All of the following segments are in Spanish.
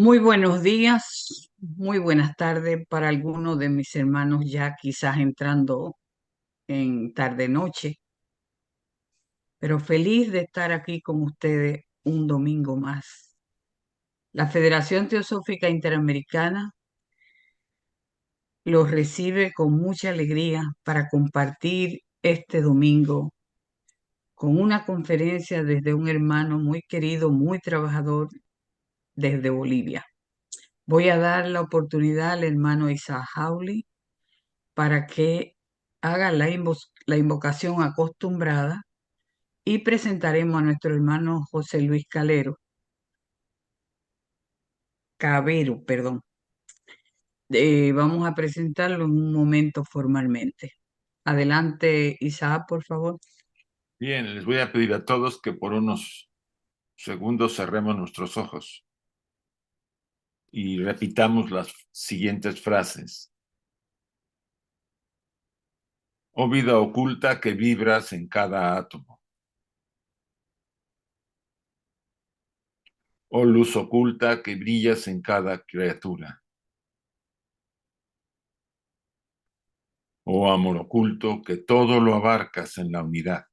Muy buenos días, muy buenas tardes para algunos de mis hermanos ya quizás entrando en tarde-noche, pero feliz de estar aquí con ustedes un domingo más. La Federación Teosófica Interamericana los recibe con mucha alegría para compartir este domingo con una conferencia desde un hermano muy querido, muy trabajador desde Bolivia. Voy a dar la oportunidad al hermano Isaac Hawley para que haga la invocación acostumbrada y presentaremos a nuestro hermano José Luis Cabero, perdón. Vamos a presentarlo en un momento formalmente. Adelante, Isaac, por favor. Bien, les voy a pedir a todos que por unos segundos cerremos nuestros ojos y repitamos las siguientes frases. Oh vida oculta que vibras en cada átomo. Oh luz oculta que brillas en cada criatura. Oh amor oculto que todo lo abarcas en la unidad.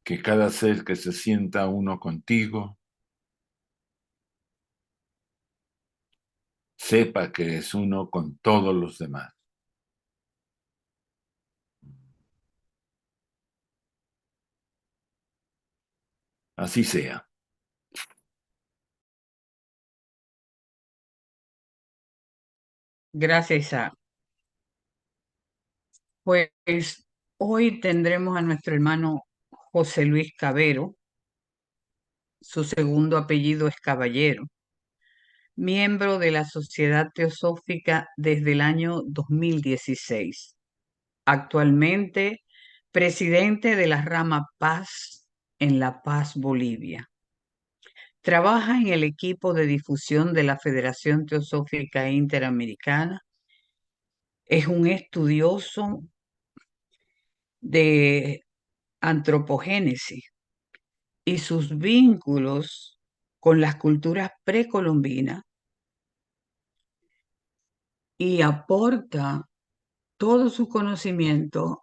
Que cada ser que se sienta uno contigo sepa que es uno con todos los demás. Así sea. Gracias, Isaac. Pues hoy tendremos a nuestro hermano José Luis Cabero. Su segundo apellido es Caballero, miembro de la Sociedad Teosófica desde el año 2016. Actualmente presidente de la rama Paz en La Paz, Bolivia. Trabaja en el equipo de difusión de la Federación Teosófica Interamericana. Es un estudioso de antropogénesis y sus vínculos con las culturas precolombinas y aporta todo su conocimiento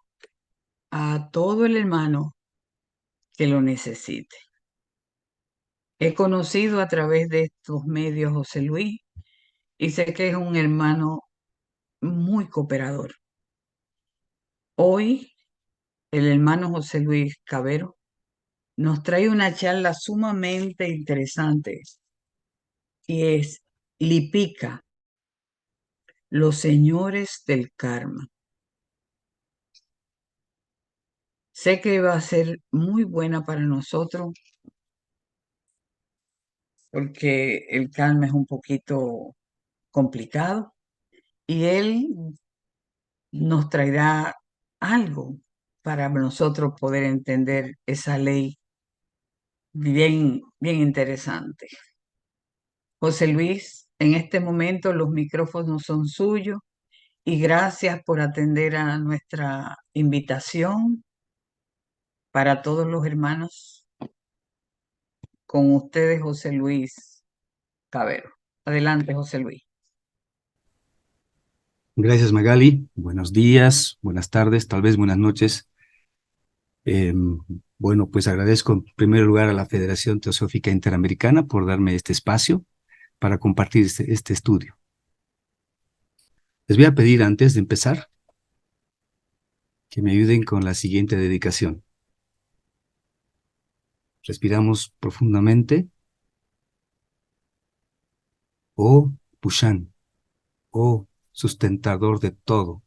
a todo el hermano que lo necesite. He conocido a través de estos medios a José Luis y sé que es un hermano muy cooperador. Hoy el hermano José Luis Cabero nos trae una charla sumamente interesante y es Lipica, los señores del karma. Sé que va a ser muy buena para nosotros porque el karma es un poquito complicado y él nos traerá algo para nosotros poder entender esa ley bien, bien interesante. José Luis, en este momento los micrófonos son suyos y gracias por atender a nuestra invitación para todos los hermanos. Con ustedes, José Luis Cabero. Adelante, José Luis. Gracias, Magali. Buenos días, buenas tardes, tal vez buenas noches. Bueno, pues agradezco en primer lugar a la Federación Teosófica Interamericana por darme este espacio para compartir este estudio. Les voy a pedir antes de empezar que me ayuden con la siguiente dedicación. Respiramos profundamente. Oh Pushan, oh sustentador de todo,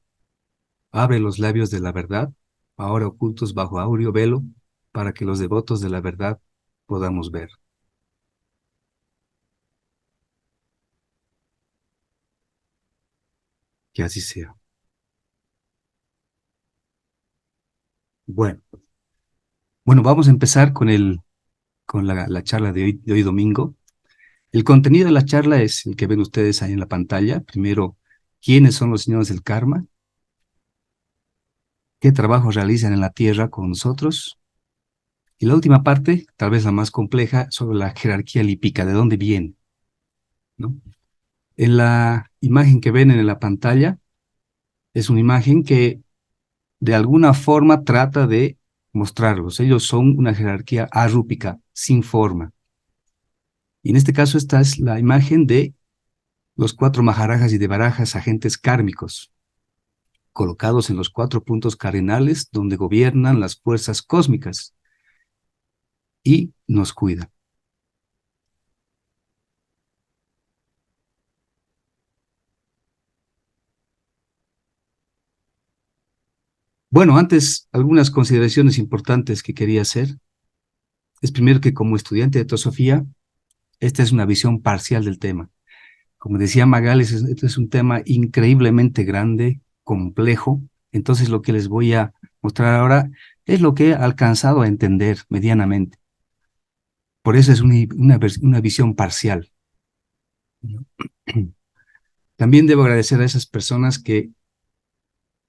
abre los labios de la verdad, ahora ocultos bajo áureo velo, para que los devotos de la verdad podamos ver. Que así sea. Bueno, vamos a empezar con la charla de hoy domingo. El contenido de la charla es el que ven ustedes ahí en la pantalla. Primero, ¿quiénes son los señores del karma? ¿Qué trabajo realizan en la tierra con nosotros? Y la última parte, tal vez la más compleja, sobre la jerarquía lípica, de dónde viene, ¿no? En la imagen que ven en la pantalla, es una imagen que de alguna forma trata de mostrarlos. Ellos son una jerarquía arrúpica, sin forma. Y en este caso esta es la imagen de los 4 Maharajas y de Barajas, agentes kármicos, colocados en los 4 puntos cardinales donde gobiernan las fuerzas cósmicas y nos cuidan. Bueno, antes, algunas consideraciones importantes que quería hacer. Es primero que como estudiante de teosofía, esta es una visión parcial del tema. Como decía Magal, este es un tema increíblemente grande, complejo. Entonces lo que les voy a mostrar ahora es lo que he alcanzado a entender medianamente. Por eso es una visión parcial. También debo agradecer a esas personas que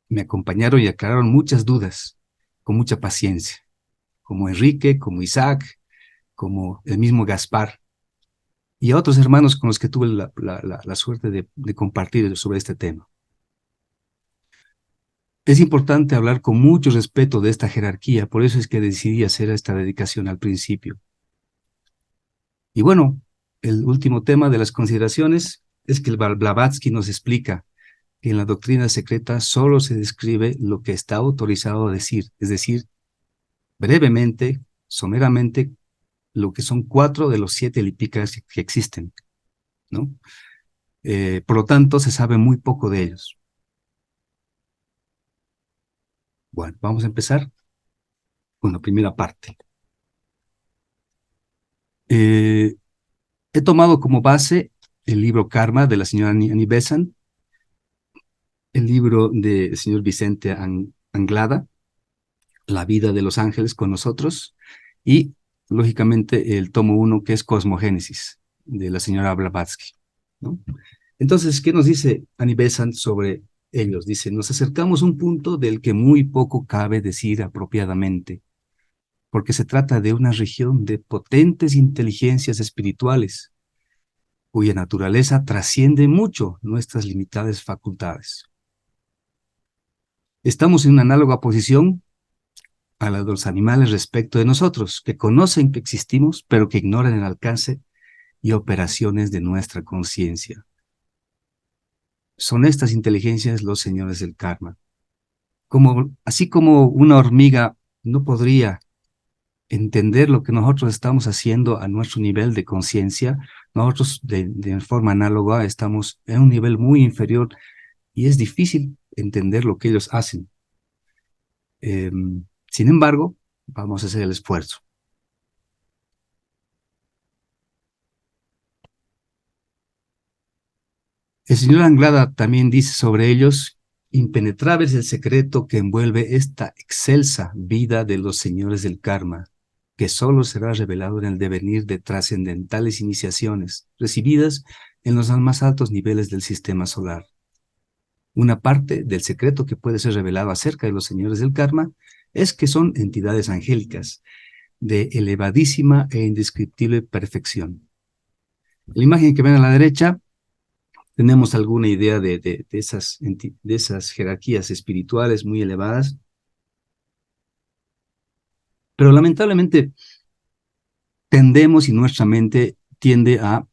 me acompañaron y aclararon muchas dudas con mucha paciencia, como Enrique, como Isaac, como el mismo Gaspar, y a otros hermanos con los que tuve la suerte de compartir sobre este tema. Es importante hablar con mucho respeto de esta jerarquía, por eso es que decidí hacer esta dedicación al principio. Y bueno, el último tema de las consideraciones es que el Blavatsky nos explica que en la doctrina secreta solo se describe lo que está autorizado a decir, es decir, brevemente, someramente, lo que son 4 de los 7 lípicas que existen, ¿no? Por lo tanto, se sabe muy poco de ellos. Bueno, vamos a empezar con la primera parte. He tomado como base el libro Karma de la señora Annie Besant, el libro del señor Vicente Anglada, La vida de los ángeles con nosotros, y lógicamente el tomo 1 que es Cosmogénesis de la señora Blavatsky, ¿no? Entonces, ¿qué nos dice Annie Besant sobre ellos? Dice, nos acercamos a un punto del que muy poco cabe decir apropiadamente, porque se trata de una región de potentes inteligencias espirituales, cuya naturaleza trasciende mucho nuestras limitadas facultades. Estamos en una análoga posición a la de los animales respecto de nosotros, que conocen que existimos, pero que ignoran el alcance y operaciones de nuestra conciencia. Son estas inteligencias los señores del karma. Así como una hormiga no podría entender lo que nosotros estamos haciendo a nuestro nivel de conciencia, nosotros de forma análoga estamos en un nivel muy inferior y es difícil entender lo que ellos hacen. Sin embargo, vamos a hacer el esfuerzo. El señor Anglada también dice sobre ellos, impenetrable es el secreto que envuelve esta excelsa vida de los señores del karma, que solo será revelado en el devenir de trascendentales iniciaciones recibidas en los más altos niveles del sistema solar. Una parte del secreto que puede ser revelado acerca de los señores del karma es que son entidades angélicas de elevadísima e indescriptible perfección. La imagen que ven a la derecha, tenemos alguna idea de esas jerarquías espirituales muy elevadas, pero lamentablemente tendemos y nuestra mente tiende a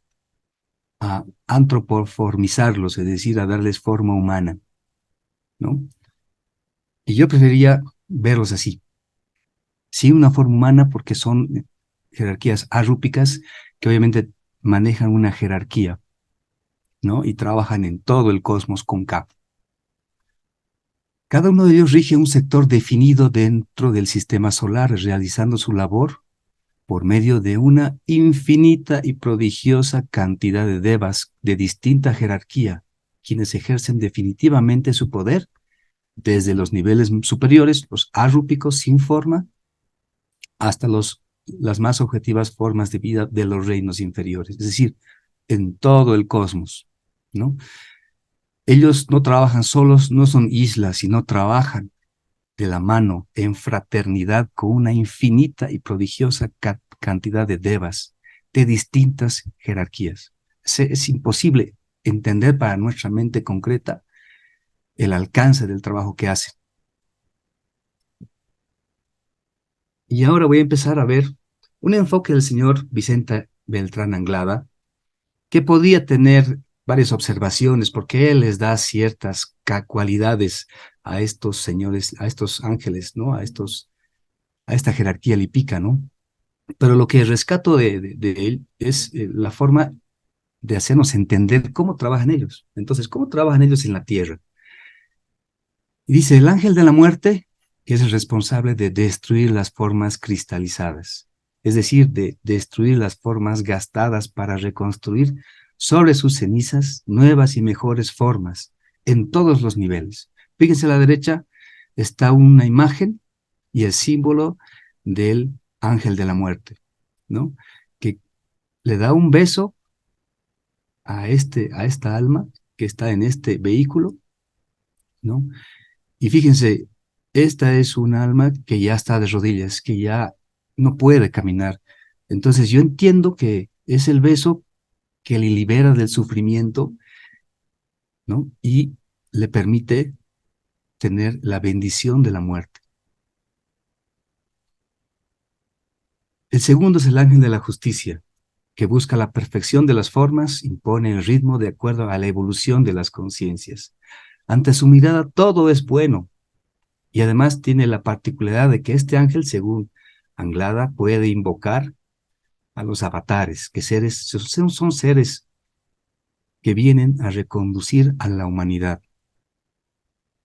antropomorfizarlos, es decir, a darles forma humana, ¿no? Y yo preferiría verlos así. Sí, una forma humana porque son jerarquías arrúpicas que obviamente manejan una jerarquía, ¿no? Y trabajan en todo el cosmos con K. Cada uno de ellos rige un sector definido dentro del sistema solar, realizando su labor por medio de una infinita y prodigiosa cantidad de devas de distinta jerarquía, quienes ejercen definitivamente su poder desde los niveles superiores, los arrúpicos sin forma, hasta las más objetivas formas de vida de los reinos inferiores, es decir, en todo el cosmos, ¿no? Ellos no trabajan solos, no son islas, sino trabajan de la mano en fraternidad con una infinita y prodigiosa cantidad de devas de distintas jerarquías. Es imposible entender para nuestra mente concreta el alcance del trabajo que hacen. Y ahora voy a empezar a ver un enfoque del señor Vicente Beltrán Anglada, que podía tener varias observaciones, porque él les da ciertas cualidades a estos señores, a estos ángeles, ¿no? A esta jerarquía lípica, ¿no? Pero lo que rescato de él es la forma de hacernos entender cómo trabajan ellos. Entonces, ¿cómo trabajan ellos en la tierra? Y dice, el ángel de la muerte, que es el responsable de destruir las formas cristalizadas, es decir, de destruir las formas gastadas para reconstruir sobre sus cenizas nuevas y mejores formas en todos los niveles. Fíjense a la derecha está una imagen y el símbolo del ángel de la muerte, ¿no? Que le da un beso a esta alma que está en este vehículo, ¿no? Y fíjense, esta es un alma que ya está de rodillas, que ya no puede caminar. Entonces yo entiendo que es el beso que le libera del sufrimiento, ¿no? Y le permite tener la bendición de la muerte. El segundo es el ángel de la justicia, que busca la perfección de las formas, impone el ritmo de acuerdo a la evolución de las conciencias. Ante su mirada todo es bueno, y además tiene la particularidad de que este ángel, según Anglada, puede invocar a los avatares, que son seres que vienen a reconducir a la humanidad.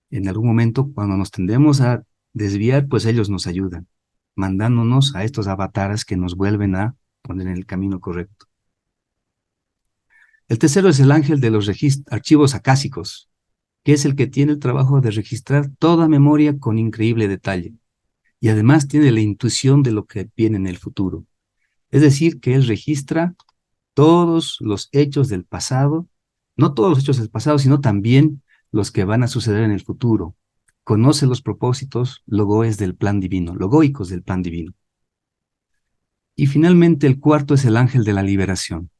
En algún momento, cuando nos tendemos a desviar, pues ellos nos ayudan, mandándonos a estos avatares que nos vuelven a poner en el camino correcto. El tercero es el ángel de los archivos acásicos, que es el que tiene el trabajo de registrar toda memoria con increíble detalle. Y además tiene la intuición de lo que viene en el futuro. Es decir, que él registra todos los hechos del pasado, no todos los hechos del pasado, sino también los que van a suceder en el futuro. Conoce los propósitos logoes del plan divino, logoicos del plan divino. Y finalmente el cuarto es el ángel de la liberación,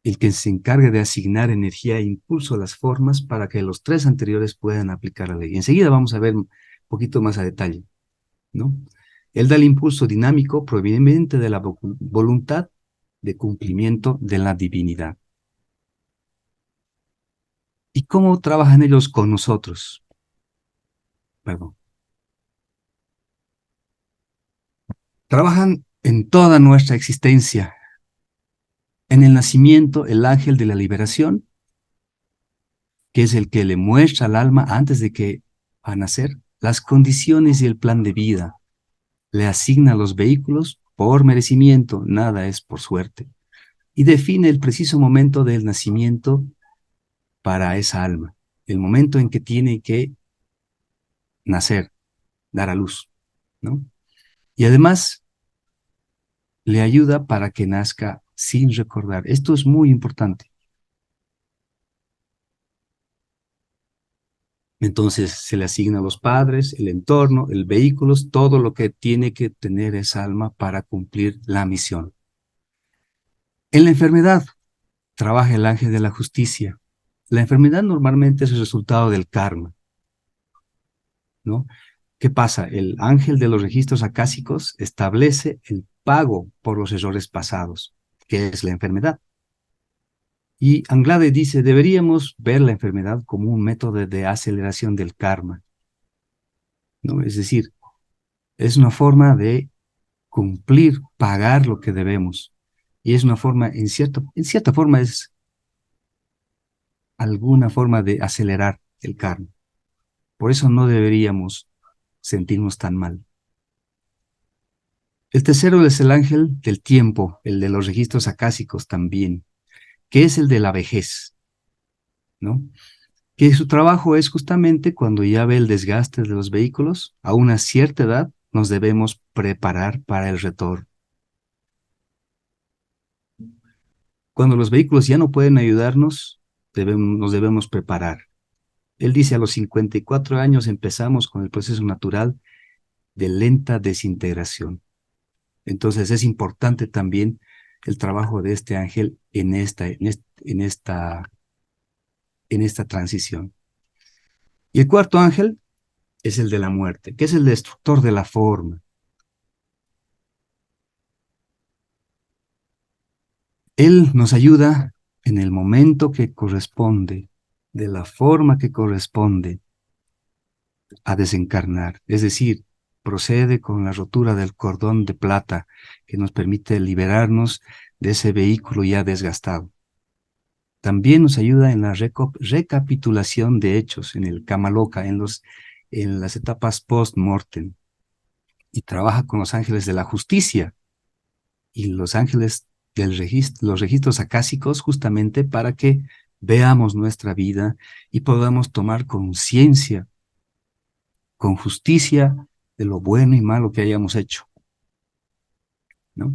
el que se encarga de asignar energía e impulso a las formas para que los tres anteriores puedan aplicar la ley. Enseguida vamos a ver un poquito más a detalle, ¿no? Él da el impulso dinámico proveniente de la voluntad de cumplimiento de la divinidad. ¿Y cómo trabajan ellos con nosotros? Perdón. Trabajan en toda nuestra existencia. En el nacimiento, el ángel de la liberación, que es el que le muestra al alma antes de que va a nacer las condiciones y el plan de vida. Le asigna los vehículos por merecimiento, nada es por suerte. Y define el preciso momento del nacimiento para esa alma, el momento en que tiene que nacer, dar a luz, ¿no? Y además le ayuda para que nazca sin recordar. Esto es muy importante. Entonces se le asigna a los padres, el entorno, el vehículo, todo lo que tiene que tener esa alma para cumplir la misión. En la enfermedad trabaja el ángel de la justicia. La enfermedad normalmente es el resultado del karma, ¿no? ¿Qué pasa? El ángel de los registros acásicos establece el pago por los errores pasados, que es la enfermedad. Y Anglade dice, deberíamos ver la enfermedad como un método de aceleración del karma, ¿no? Es decir, es una forma de cumplir, pagar lo que debemos. Y es una forma, en cierta forma es alguna forma de acelerar el karma. Por eso no deberíamos sentirnos tan mal. El tercero es el ángel del tiempo, el de los registros acásicos también, que es el de la vejez, ¿no? Que su trabajo es justamente cuando ya ve el desgaste de los vehículos, a una cierta edad nos debemos preparar para el retorno. Cuando los vehículos ya no pueden ayudarnos, nos debemos preparar. Él dice, a los 54 años empezamos con el proceso natural de lenta desintegración. Entonces es importante también el trabajo de este ángel en esta transición. Y el cuarto ángel es el de la muerte, que es el destructor de la forma. Él nos ayuda en el momento que corresponde, de la forma que corresponde a desencarnar. Es decir, procede con la rotura del cordón de plata que nos permite liberarnos de ese vehículo ya desgastado. También nos ayuda en la recapitulación de hechos, en el Kamaloka, en las etapas post-mortem, y trabaja con los ángeles de la justicia y los ángeles los registros acásicos, justamente para que veamos nuestra vida y podamos tomar conciencia con justicia de lo bueno y malo que hayamos hecho, ¿no?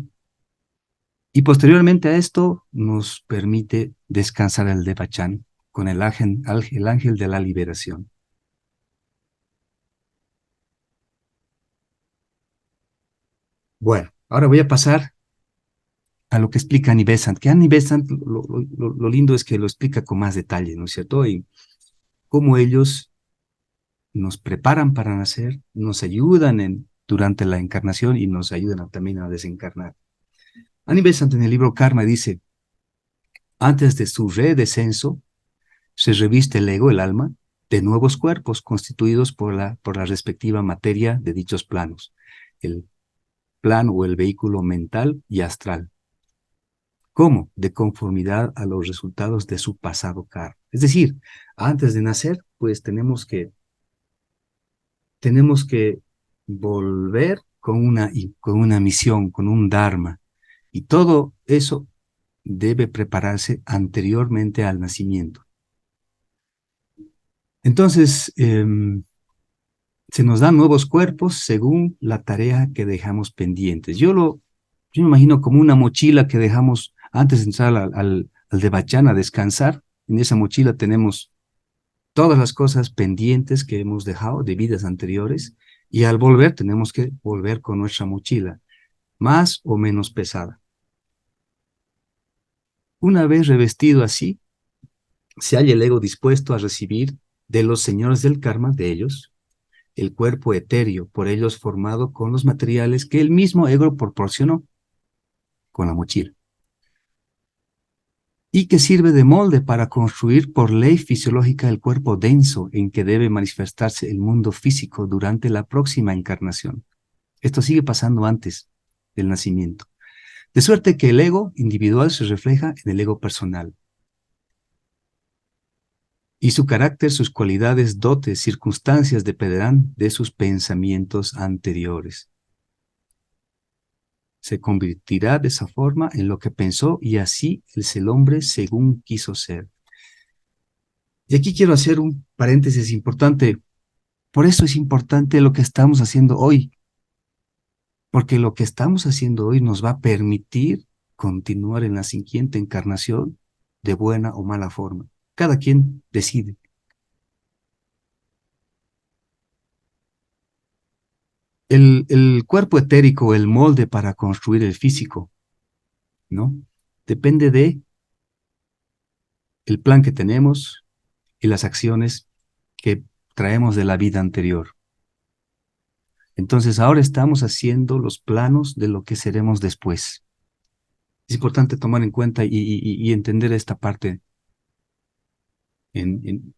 Y posteriormente a esto nos permite descansar el Devachan con el ángel de la liberación. Bueno, ahora voy a pasar a lo que explica Annie Besant, que Annie Besant lo lindo es que lo explica con más detalle, ¿no es cierto? Y cómo ellos nos preparan para nacer, nos ayudan durante la encarnación y nos ayudan también a desencarnar. Annie Besant en el libro Karma dice, antes de su redescenso, se reviste el ego, el alma, de nuevos cuerpos constituidos por la respectiva materia de dichos planos, el plano o el vehículo mental y astral. ¿Cómo? De conformidad a los resultados de su pasado karma. Es decir, antes de nacer, pues tenemos que volver con una misión, con un dharma. Y todo eso debe prepararse anteriormente al nacimiento. Entonces, se nos dan nuevos cuerpos según la tarea que dejamos pendientes. Yo me imagino como una mochila que dejamos antes de entrar al Devachan a descansar. En esa mochila tenemos todas las cosas pendientes que hemos dejado de vidas anteriores, y al volver tenemos que volver con nuestra mochila, más o menos pesada. Una vez revestido así, se halla el ego dispuesto a recibir de los señores del karma, de ellos, el cuerpo etéreo, por ellos formado con los materiales que el mismo ego proporcionó con la mochila, y que sirve de molde para construir por ley fisiológica el cuerpo denso en que debe manifestarse el mundo físico durante la próxima encarnación. Esto sigue pasando antes del nacimiento. De suerte que el ego individual se refleja en el ego personal. Y su carácter, sus cualidades, dotes, circunstancias dependerán de sus pensamientos anteriores. Se convertirá de esa forma en lo que pensó, y así es el hombre según quiso ser. Y aquí quiero hacer un paréntesis importante. Por eso es importante lo que estamos haciendo hoy, porque lo que estamos haciendo hoy nos va a permitir continuar en la siguiente encarnación de buena o mala forma. Cada quien decide. El cuerpo etérico, el molde para construir el físico, ¿no? Depende de el plan que tenemos y las acciones que traemos de la vida anterior. Entonces ahora estamos haciendo los planos de lo que seremos después. Es importante tomar en cuenta y entender esta parte en, en,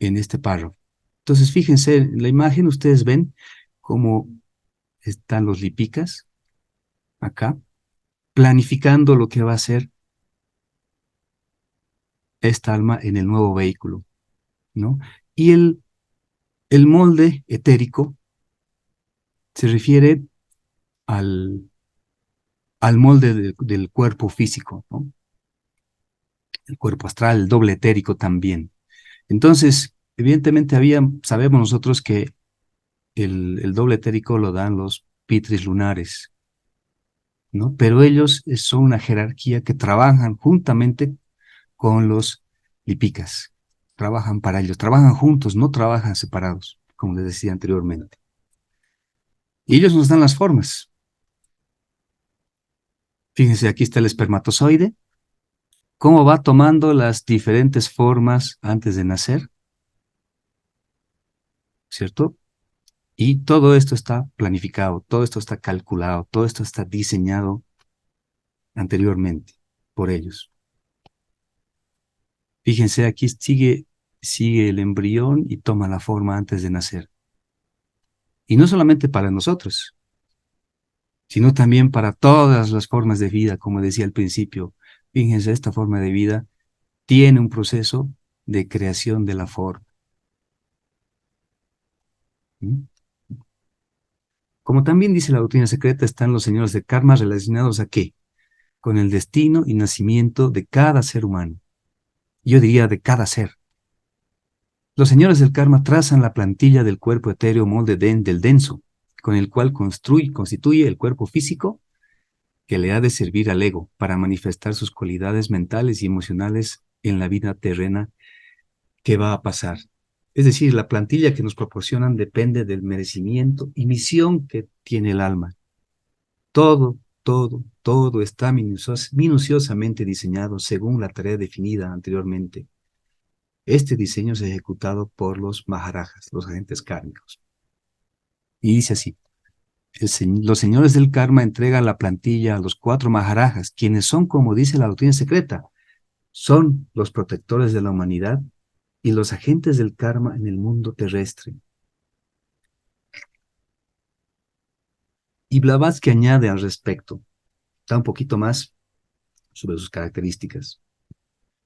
en este párrafo. Entonces fíjense, en la imagen ustedes ven cómo están los lipicas acá, planificando lo que va a ser esta alma en el nuevo vehículo, ¿no? Y el molde etérico se refiere al molde del cuerpo físico, ¿no? El cuerpo astral, el doble etérico también. Entonces, evidentemente sabemos nosotros que el doble etérico lo dan los pitris lunares, ¿no? Pero ellos son una jerarquía que trabajan juntamente con los lipicas. trabajan para ellos, trabajan juntos, no trabajan separados, como les decía anteriormente. Y ellos nos dan las formas. Fíjense, aquí está el espermatozoide, cómo va tomando las diferentes formas antes de nacer, ¿cierto? Y todo esto está planificado, todo esto está calculado, todo esto está diseñado anteriormente por ellos. Fíjense, aquí sigue el embrión y toma la forma antes de nacer. Y no solamente para nosotros, sino también para todas las formas de vida, como decía al principio. Fíjense, esta forma de vida tiene un proceso de creación de la forma. ¿Mm? Como también dice la doctrina secreta, están los señores de karma relacionados ¿a qué? Con el destino y nacimiento de cada ser humano. Yo diría de cada ser. Los señores del karma trazan la plantilla del cuerpo etéreo molde del denso, con el cual constituye el cuerpo físico que le ha de servir al ego para manifestar sus cualidades mentales y emocionales en la vida terrena que va a pasar. Es decir, la plantilla que nos proporcionan depende del merecimiento y misión que tiene el alma. Todo está minuciosamente diseñado según la tarea definida anteriormente. Este diseño es ejecutado por los maharajas, los agentes kármicos. Y dice así, los señores del karma entregan la plantilla a los 4 maharajas, quienes son, como dice la doctrina secreta, son los protectores de la humanidad y los agentes del karma en el mundo terrestre. Y Blavatsky añade al respecto, da un poquito más sobre sus características.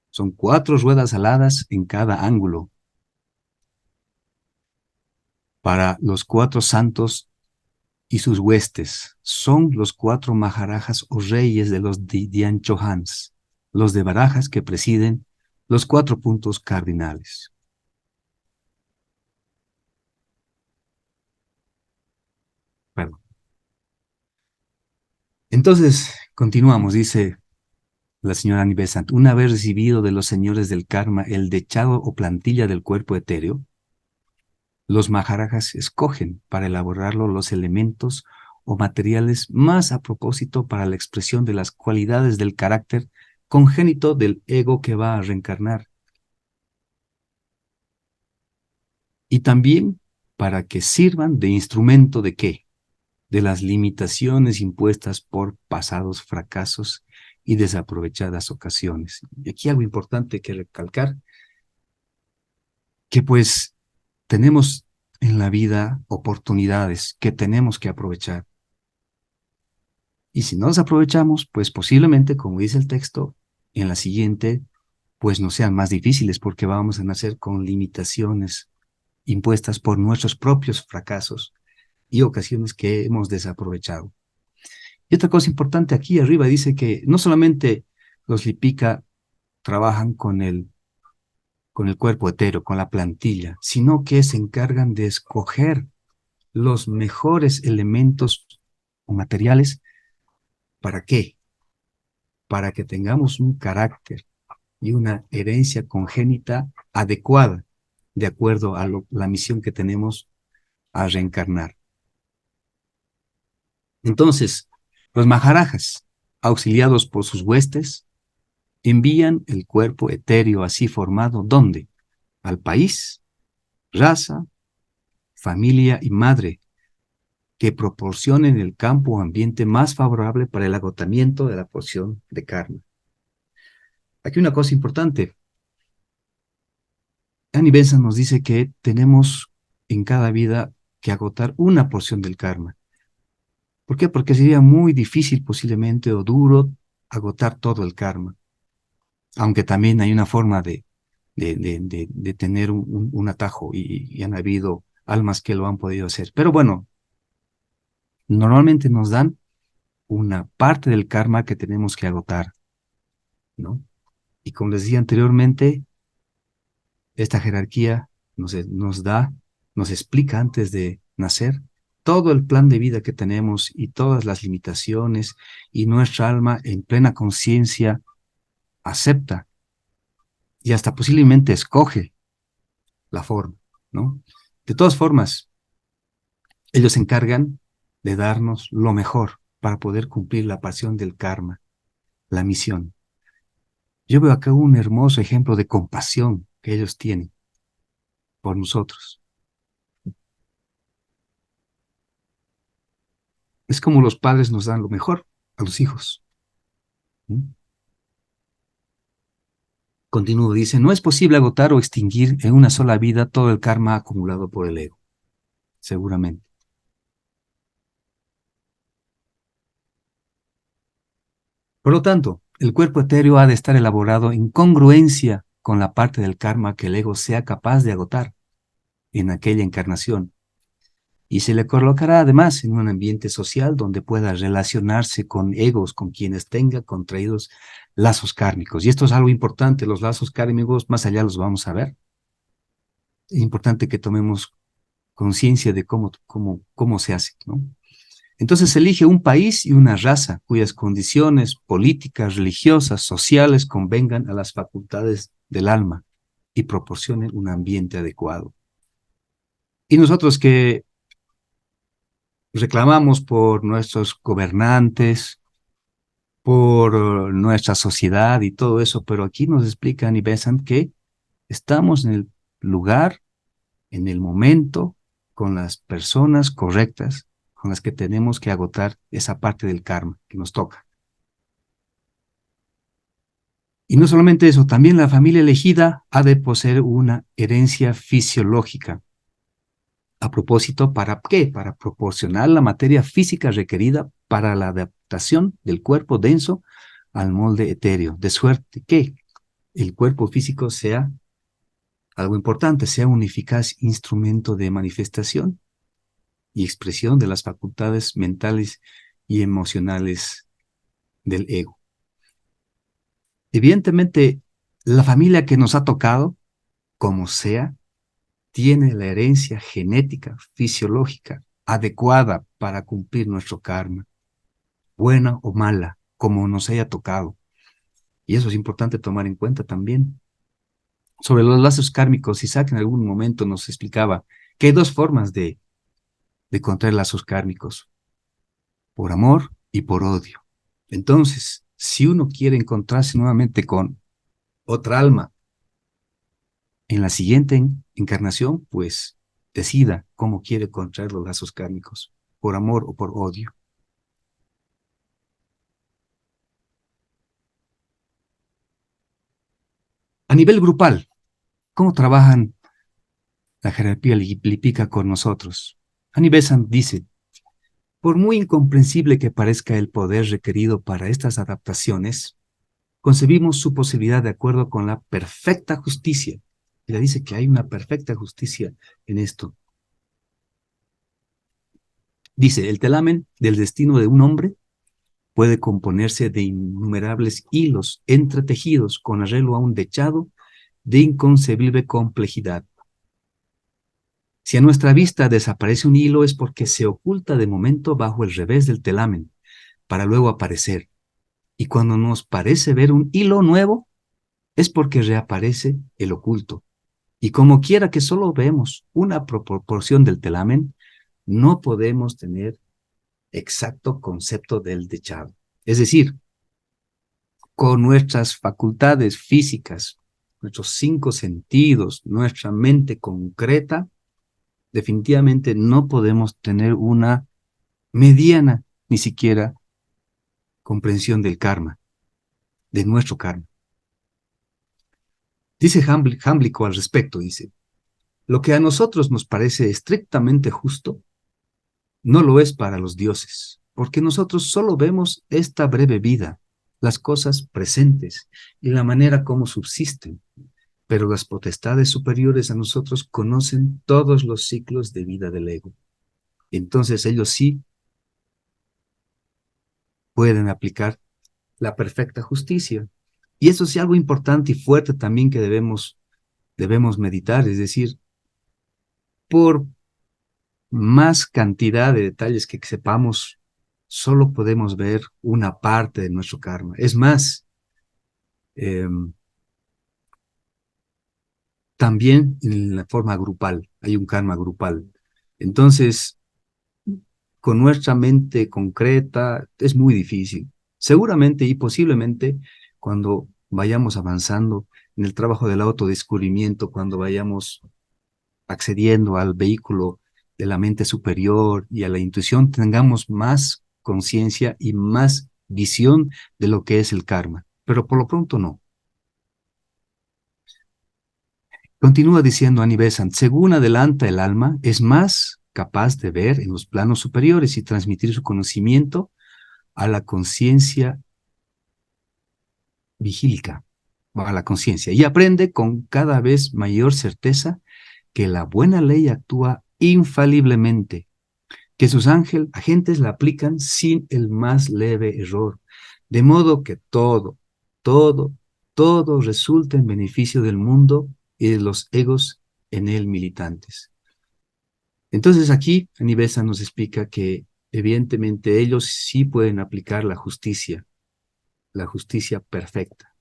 Son 4 ruedas aladas en cada ángulo para los 4 santos y sus huestes. Son los 4 maharajas o reyes de los Dhyan Chohans, los de barajas que presiden los 4 puntos cardinales. Perdón. Entonces, continuamos, dice la señora Annie Besant, una vez recibido de los señores del karma el dechado o plantilla del cuerpo etéreo, los maharajas escogen para elaborarlo los elementos o materiales más a propósito para la expresión de las cualidades del carácter congénito del ego que va a reencarnar. Y también para que sirvan de instrumento de qué? De las limitaciones impuestas por pasados fracasos y desaprovechadas ocasiones. Y aquí algo importante que recalcar, que pues tenemos en la vida oportunidades que tenemos que aprovechar. Y si no las aprovechamos, pues posiblemente, como dice el texto, en la siguiente, pues nos sean más difíciles porque vamos a nacer con limitaciones impuestas por nuestros propios fracasos y ocasiones que hemos desaprovechado. Y otra cosa importante aquí arriba dice que no solamente los Lipika trabajan con el cuerpo etéreo, con la plantilla, sino que se encargan de escoger los mejores elementos o materiales. ¿Para qué? Para que tengamos un carácter y una herencia congénita adecuada, de acuerdo a la misión que tenemos a reencarnar. Entonces, los maharajas, auxiliados por sus huestes, envían el cuerpo etéreo así formado, ¿dónde? Al país, raza, familia y madre, que proporcionen el campo o ambiente más favorable para el agotamiento de la porción de karma. Aquí una cosa importante. Annie Besant nos dice que tenemos en cada vida que agotar una porción del karma. ¿Por qué? Porque sería muy difícil posiblemente o duro agotar todo el karma. Aunque también hay una forma de tener un atajo y han habido almas que lo han podido hacer. Pero bueno, normalmente nos dan una parte del karma que tenemos que agotar, ¿no? Y como les decía anteriormente, esta jerarquía nos explica antes de nacer todo el plan de vida que tenemos y todas las limitaciones, y nuestra alma en plena conciencia acepta y hasta posiblemente escoge la forma, ¿no? De todas formas, ellos se encargan de darnos lo mejor para poder cumplir la pasión del karma, la misión. Yo veo acá un hermoso ejemplo de compasión que ellos tienen por nosotros. Es como los padres nos dan lo mejor a los hijos. ¿Mm? Continúo, dice, no es posible agotar o extinguir en una sola vida todo el karma acumulado por el ego, seguramente. Por lo tanto, el cuerpo etéreo ha de estar elaborado en congruencia con la parte del karma que el ego sea capaz de agotar en aquella encarnación, y se le colocará además en un ambiente social donde pueda relacionarse con egos, con quienes tenga contraídos lazos kármicos. Y esto es algo importante, los lazos kármicos, más allá los vamos a ver. Es importante que tomemos conciencia de cómo se hace, ¿no? Entonces elige un país y una raza cuyas condiciones políticas, religiosas, sociales convengan a las facultades del alma y proporcionen un ambiente adecuado. Y nosotros que reclamamos por nuestros gobernantes, por nuestra sociedad y todo eso, pero aquí nos explican y besan que estamos en el lugar, en el momento, con las personas correctas, con las que tenemos que agotar esa parte del karma que nos toca. Y no solamente eso, también la familia elegida ha de poseer una herencia fisiológica. A propósito, ¿para qué? Para proporcionar la materia física requerida para la adaptación del cuerpo denso al molde etéreo, de suerte que el cuerpo físico sea algo importante, sea un eficaz instrumento de manifestación y expresión de las facultades mentales y emocionales del ego. Evidentemente, la familia que nos ha tocado, como sea, tiene la herencia genética, fisiológica, adecuada para cumplir nuestro karma, buena o mala, como nos haya tocado. Y eso es importante tomar en cuenta también. Sobre los lazos kármicos, Isaac en algún momento nos explicaba que hay dos formas de contraer lazos kármicos, por amor y por odio. Entonces, si uno quiere encontrarse nuevamente con otra alma en la siguiente encarnación, pues decida cómo quiere contraer los lazos kármicos, por amor o por odio. A nivel grupal, ¿cómo trabajan la jerarquía lípica con nosotros? Anibesan dice, por muy incomprensible que parezca el poder requerido para estas adaptaciones, concebimos su posibilidad de acuerdo con la perfecta justicia. Ella dice que hay una perfecta justicia en esto. Dice, el telamen del destino de un hombre puede componerse de innumerables hilos entretejidos con arreglo a un dechado de inconcebible complejidad. Si a nuestra vista desaparece un hilo es porque se oculta de momento bajo el revés del telamen, para luego aparecer. Y cuando nos parece ver un hilo nuevo, es porque reaparece el oculto. Y como quiera que solo vemos una proporción del telamen, no podemos tener exacto concepto del dechado. Es decir, con nuestras facultades físicas, nuestros 5 sentidos, nuestra mente concreta, definitivamente no podemos tener una mediana, ni siquiera, comprensión del karma, de nuestro karma. Dice Jámblico al respecto, dice, lo que a nosotros nos parece estrictamente justo, no lo es para los dioses, porque nosotros solo vemos esta breve vida, las cosas presentes y la manera como subsisten, pero las potestades superiores a nosotros conocen todos los ciclos de vida del ego. Entonces ellos sí pueden aplicar la perfecta justicia. Y eso es algo importante y fuerte también que debemos meditar, es decir, por más cantidad de detalles que sepamos, solo podemos ver una parte de nuestro karma. Es más, también en la forma grupal, hay un karma grupal. Entonces, con nuestra mente concreta es muy difícil. Seguramente y posiblemente cuando vayamos avanzando en el trabajo del autodescubrimiento, cuando vayamos accediendo al vehículo de la mente superior y a la intuición, tengamos más conciencia y más visión de lo que es el karma. Pero por lo pronto no. Continúa diciendo Annie Besant, según adelanta el alma, es más capaz de ver en los planos superiores y transmitir su conocimiento a la conciencia vigílica, o a la conciencia, y aprende con cada vez mayor certeza que la buena ley actúa infaliblemente, que sus agentes la aplican sin el más leve error, de modo que todo, todo resulta en beneficio del mundo y de los egos en él militantes. Entonces aquí Anivesa nos explica que evidentemente ellos sí pueden aplicar la justicia perfecta,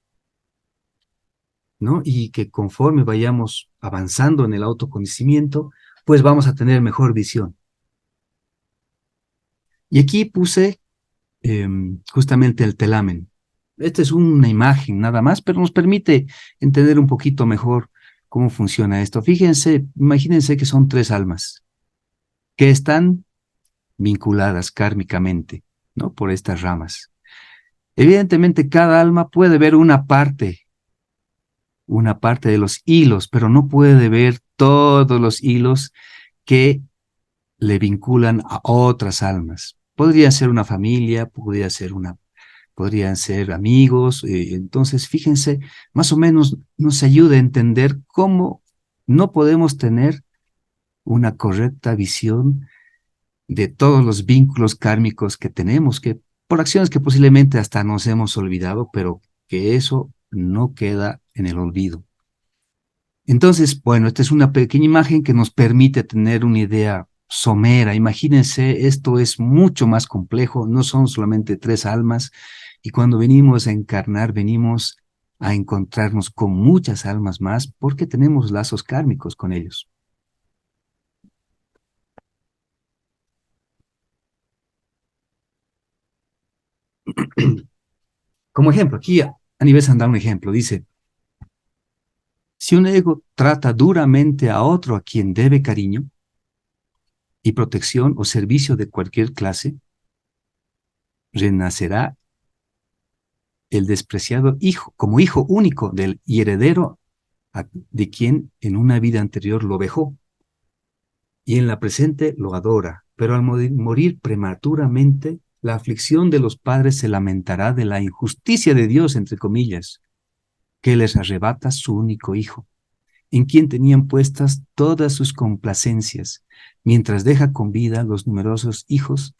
¿no? Y que conforme vayamos avanzando en el autoconocimiento, pues vamos a tener mejor visión. Y aquí puse justamente el telamen. Esta es una imagen nada más, pero nos permite entender un poquito mejor cómo funciona esto. Fíjense, imagínense que son tres almas que están vinculadas kármicamente, ¿no? Por estas ramas. Evidentemente, cada alma puede ver una parte de los hilos, pero no puede ver todos los hilos que le vinculan a otras almas. Podría ser una familia, podrían ser amigos. Entonces, fíjense, más o menos nos ayuda a entender cómo no podemos tener una correcta visión de todos los vínculos kármicos que tenemos, que por acciones que posiblemente hasta nos hemos olvidado, pero que eso no queda en el olvido. Entonces, bueno, esta es una pequeña imagen que nos permite tener una idea somera. Imagínense, esto es mucho más complejo, no son solamente tres almas, y cuando venimos a encarnar, venimos a encontrarnos con muchas almas más porque tenemos lazos kármicos con ellos. Como ejemplo, aquí Anibesan da un ejemplo, dice, si un ego trata duramente a otro a quien debe cariño y protección o servicio de cualquier clase, renacerá el despreciado hijo, como hijo único del y heredero de quien en una vida anterior lo vejó y en la presente lo adora, pero al morir prematuramente, la aflicción de los padres se lamentará de la injusticia de Dios, entre comillas, que les arrebata su único hijo, en quien tenían puestas todas sus complacencias, mientras deja con vida los numerosos hijos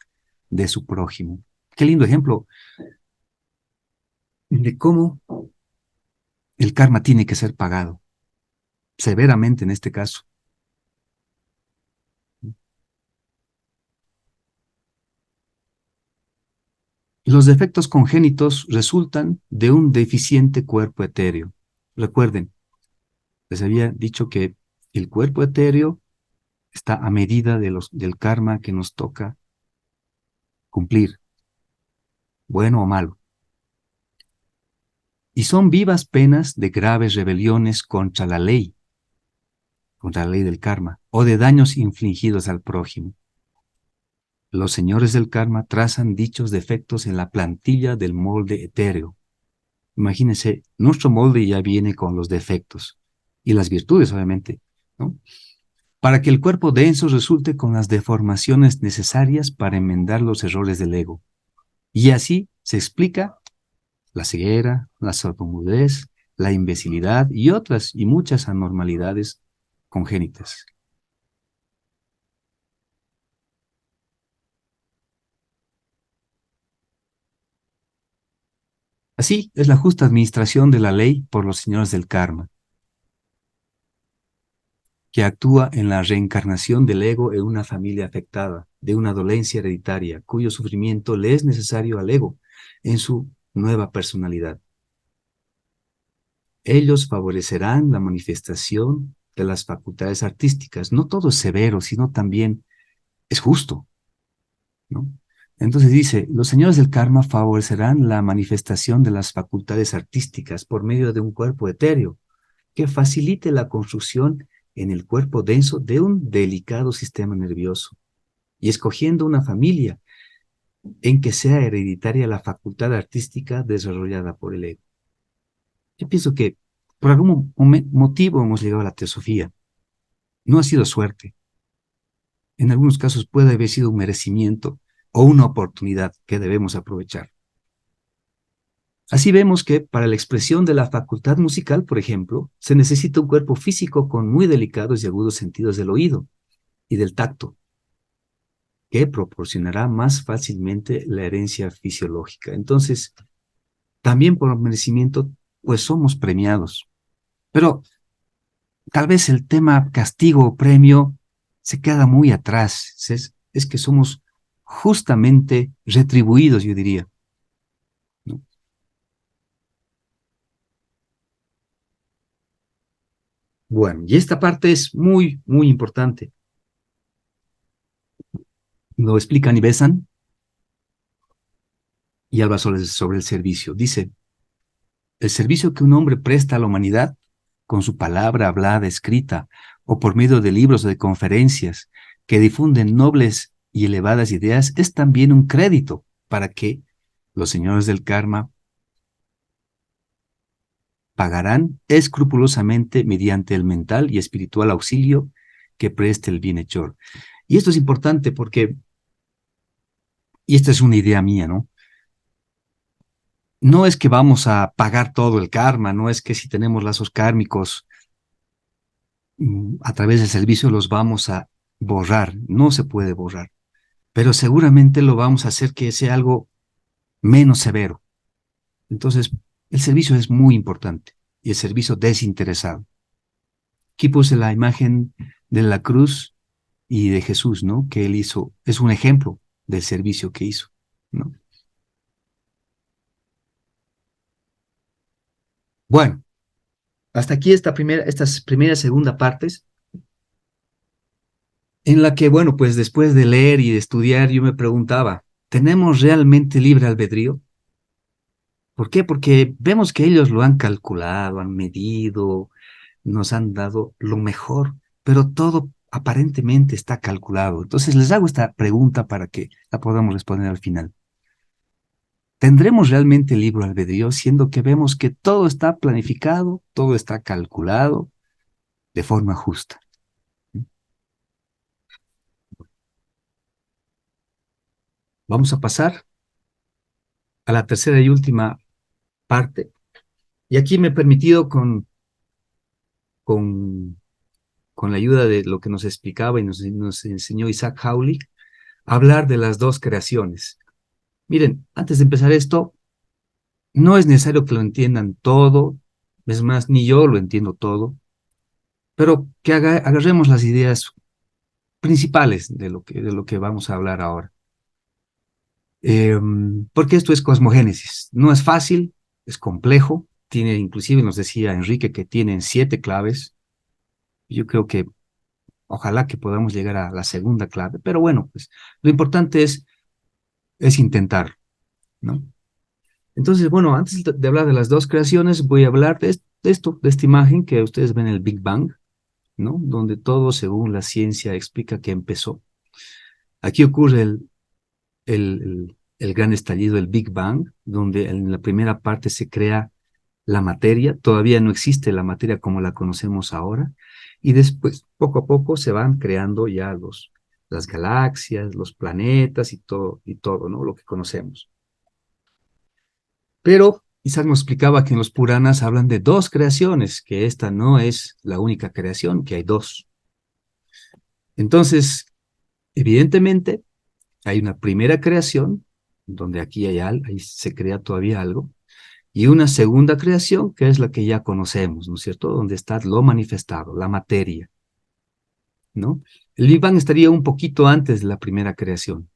de su prójimo. Qué lindo ejemplo de cómo el karma tiene que ser pagado, severamente en este caso. Los defectos congénitos resultan de un deficiente cuerpo etéreo. Recuerden, les había dicho que el cuerpo etéreo está a medida del karma que nos toca cumplir, bueno o malo. Y son vivas penas de graves rebeliones contra la ley del karma, o de daños infligidos al prójimo. Los señores del karma trazan dichos defectos en la plantilla del molde etéreo. Imagínense, nuestro molde ya viene con los defectos y las virtudes, obviamente, ¿no? Para que el cuerpo denso resulte con las deformaciones necesarias para enmendar los errores del ego. Y así se explica la ceguera, la sordomudez, la imbecilidad y otras y muchas anormalidades congénitas. Así es la justa administración de la ley por los señores del karma, que actúa en la reencarnación del ego en una familia afectada de una dolencia hereditaria, cuyo sufrimiento le es necesario al ego en su nueva personalidad. ellos favorecerán la manifestación de las facultades artísticas. No todo es severo, sino también es justo, ¿no? Entonces dice, los señores del karma favorecerán la manifestación de las facultades artísticas por medio de un cuerpo etéreo que facilite la construcción en el cuerpo denso de un delicado sistema nervioso y escogiendo una familia en que sea hereditaria la facultad artística desarrollada por el ego. Yo pienso que por algún motivo hemos llegado a la teosofía. No ha sido suerte. En algunos casos puede haber sido un merecimiento o una oportunidad que debemos aprovechar. Así vemos que para la expresión de la facultad musical, por ejemplo, se necesita un cuerpo físico con muy delicados y agudos sentidos del oído y del tacto, que proporcionará más fácilmente la herencia fisiológica. Entonces, también por merecimiento, pues somos premiados. Pero tal vez el tema castigo o premio se queda muy atrás. Es que somos justamente retribuidos, yo diría, ¿no? Bueno, y esta parte es muy, muy importante. Lo explican y besan y habla sobre el servicio. Dice, el servicio que un hombre presta a la humanidad con su palabra hablada, escrita, o por medio de libros o de conferencias que difunden nobles y elevadas ideas, es también un crédito para que los señores del karma pagarán escrupulosamente mediante el mental y espiritual auxilio que preste el bienhechor. Y esto es importante porque, y esta es una idea mía, ¿no? No es que vamos a pagar todo el karma, no es que si tenemos lazos kármicos a través del servicio los vamos a borrar, no se puede borrar, pero seguramente lo vamos a hacer que sea algo menos severo. Entonces, el servicio es muy importante y el servicio desinteresado. Aquí puse la imagen de la cruz y de Jesús, ¿no? Que él hizo, es un ejemplo del servicio que hizo, ¿no? Bueno, hasta aquí estas primeras segunda partes, en la que, bueno, pues después de leer y de estudiar, yo me preguntaba, ¿tenemos realmente libre albedrío? ¿Por qué? Porque vemos que ellos lo han calculado, han medido, nos han dado lo mejor, pero todo aparentemente está calculado. Entonces les hago esta pregunta para que la podamos responder al final. ¿Tendremos realmente libre albedrío siendo que vemos que todo está planificado, todo está calculado de forma justa? Vamos a pasar a la tercera y última parte. Y aquí me he permitido con, con la ayuda de lo que nos explicaba y nos enseñó Isaac Hawley, hablar de las dos creaciones. Miren, antes de empezar esto, no es necesario que lo entiendan todo, es más, ni yo lo entiendo todo, pero que agarremos las ideas principales de lo que vamos a hablar ahora. Porque esto es cosmogénesis. No es fácil, es complejo, tiene, inclusive nos decía Enrique que tienen 7 claves. Yo creo que ojalá que podamos llegar a la segunda clave, pero bueno, pues lo importante es intentar, ¿no? Entonces, bueno, antes de hablar de las dos creaciones, voy a hablar de esto, de esta imagen que ustedes ven, el Big Bang, ¿no? Donde todo, según la ciencia, explica que empezó. Aquí ocurre el gran estallido, el Big Bang, donde en la primera parte se crea la materia, todavía no existe la materia como la conocemos ahora, y después, poco a poco, se van creando ya las galaxias, los planetas y todo, ¿no? Lo que conocemos. Pero Isaac nos explicaba que en los Puranas hablan de dos creaciones, que esta no es la única creación, que hay dos. Entonces, evidentemente, hay una primera creación, donde aquí ahí se crea todavía algo, y una segunda creación, que es la que ya conocemos, ¿no es cierto? Donde está lo manifestado, la materia, ¿no? El Big Bang estaría un poquito antes de la primera creación,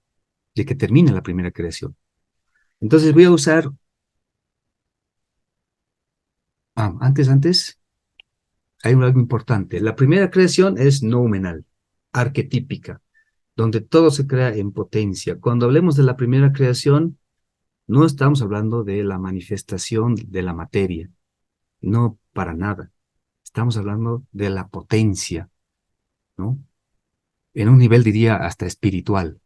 de que termine la primera creación. Entonces voy a usar Antes, hay algo importante. La primera creación es noumenal, arquetípica, donde todo se crea en potencia. Cuando hablemos de la primera creación, no estamos hablando de la manifestación de la materia, no para nada. Estamos hablando de la potencia, ¿no? En un nivel, diría, hasta espiritual.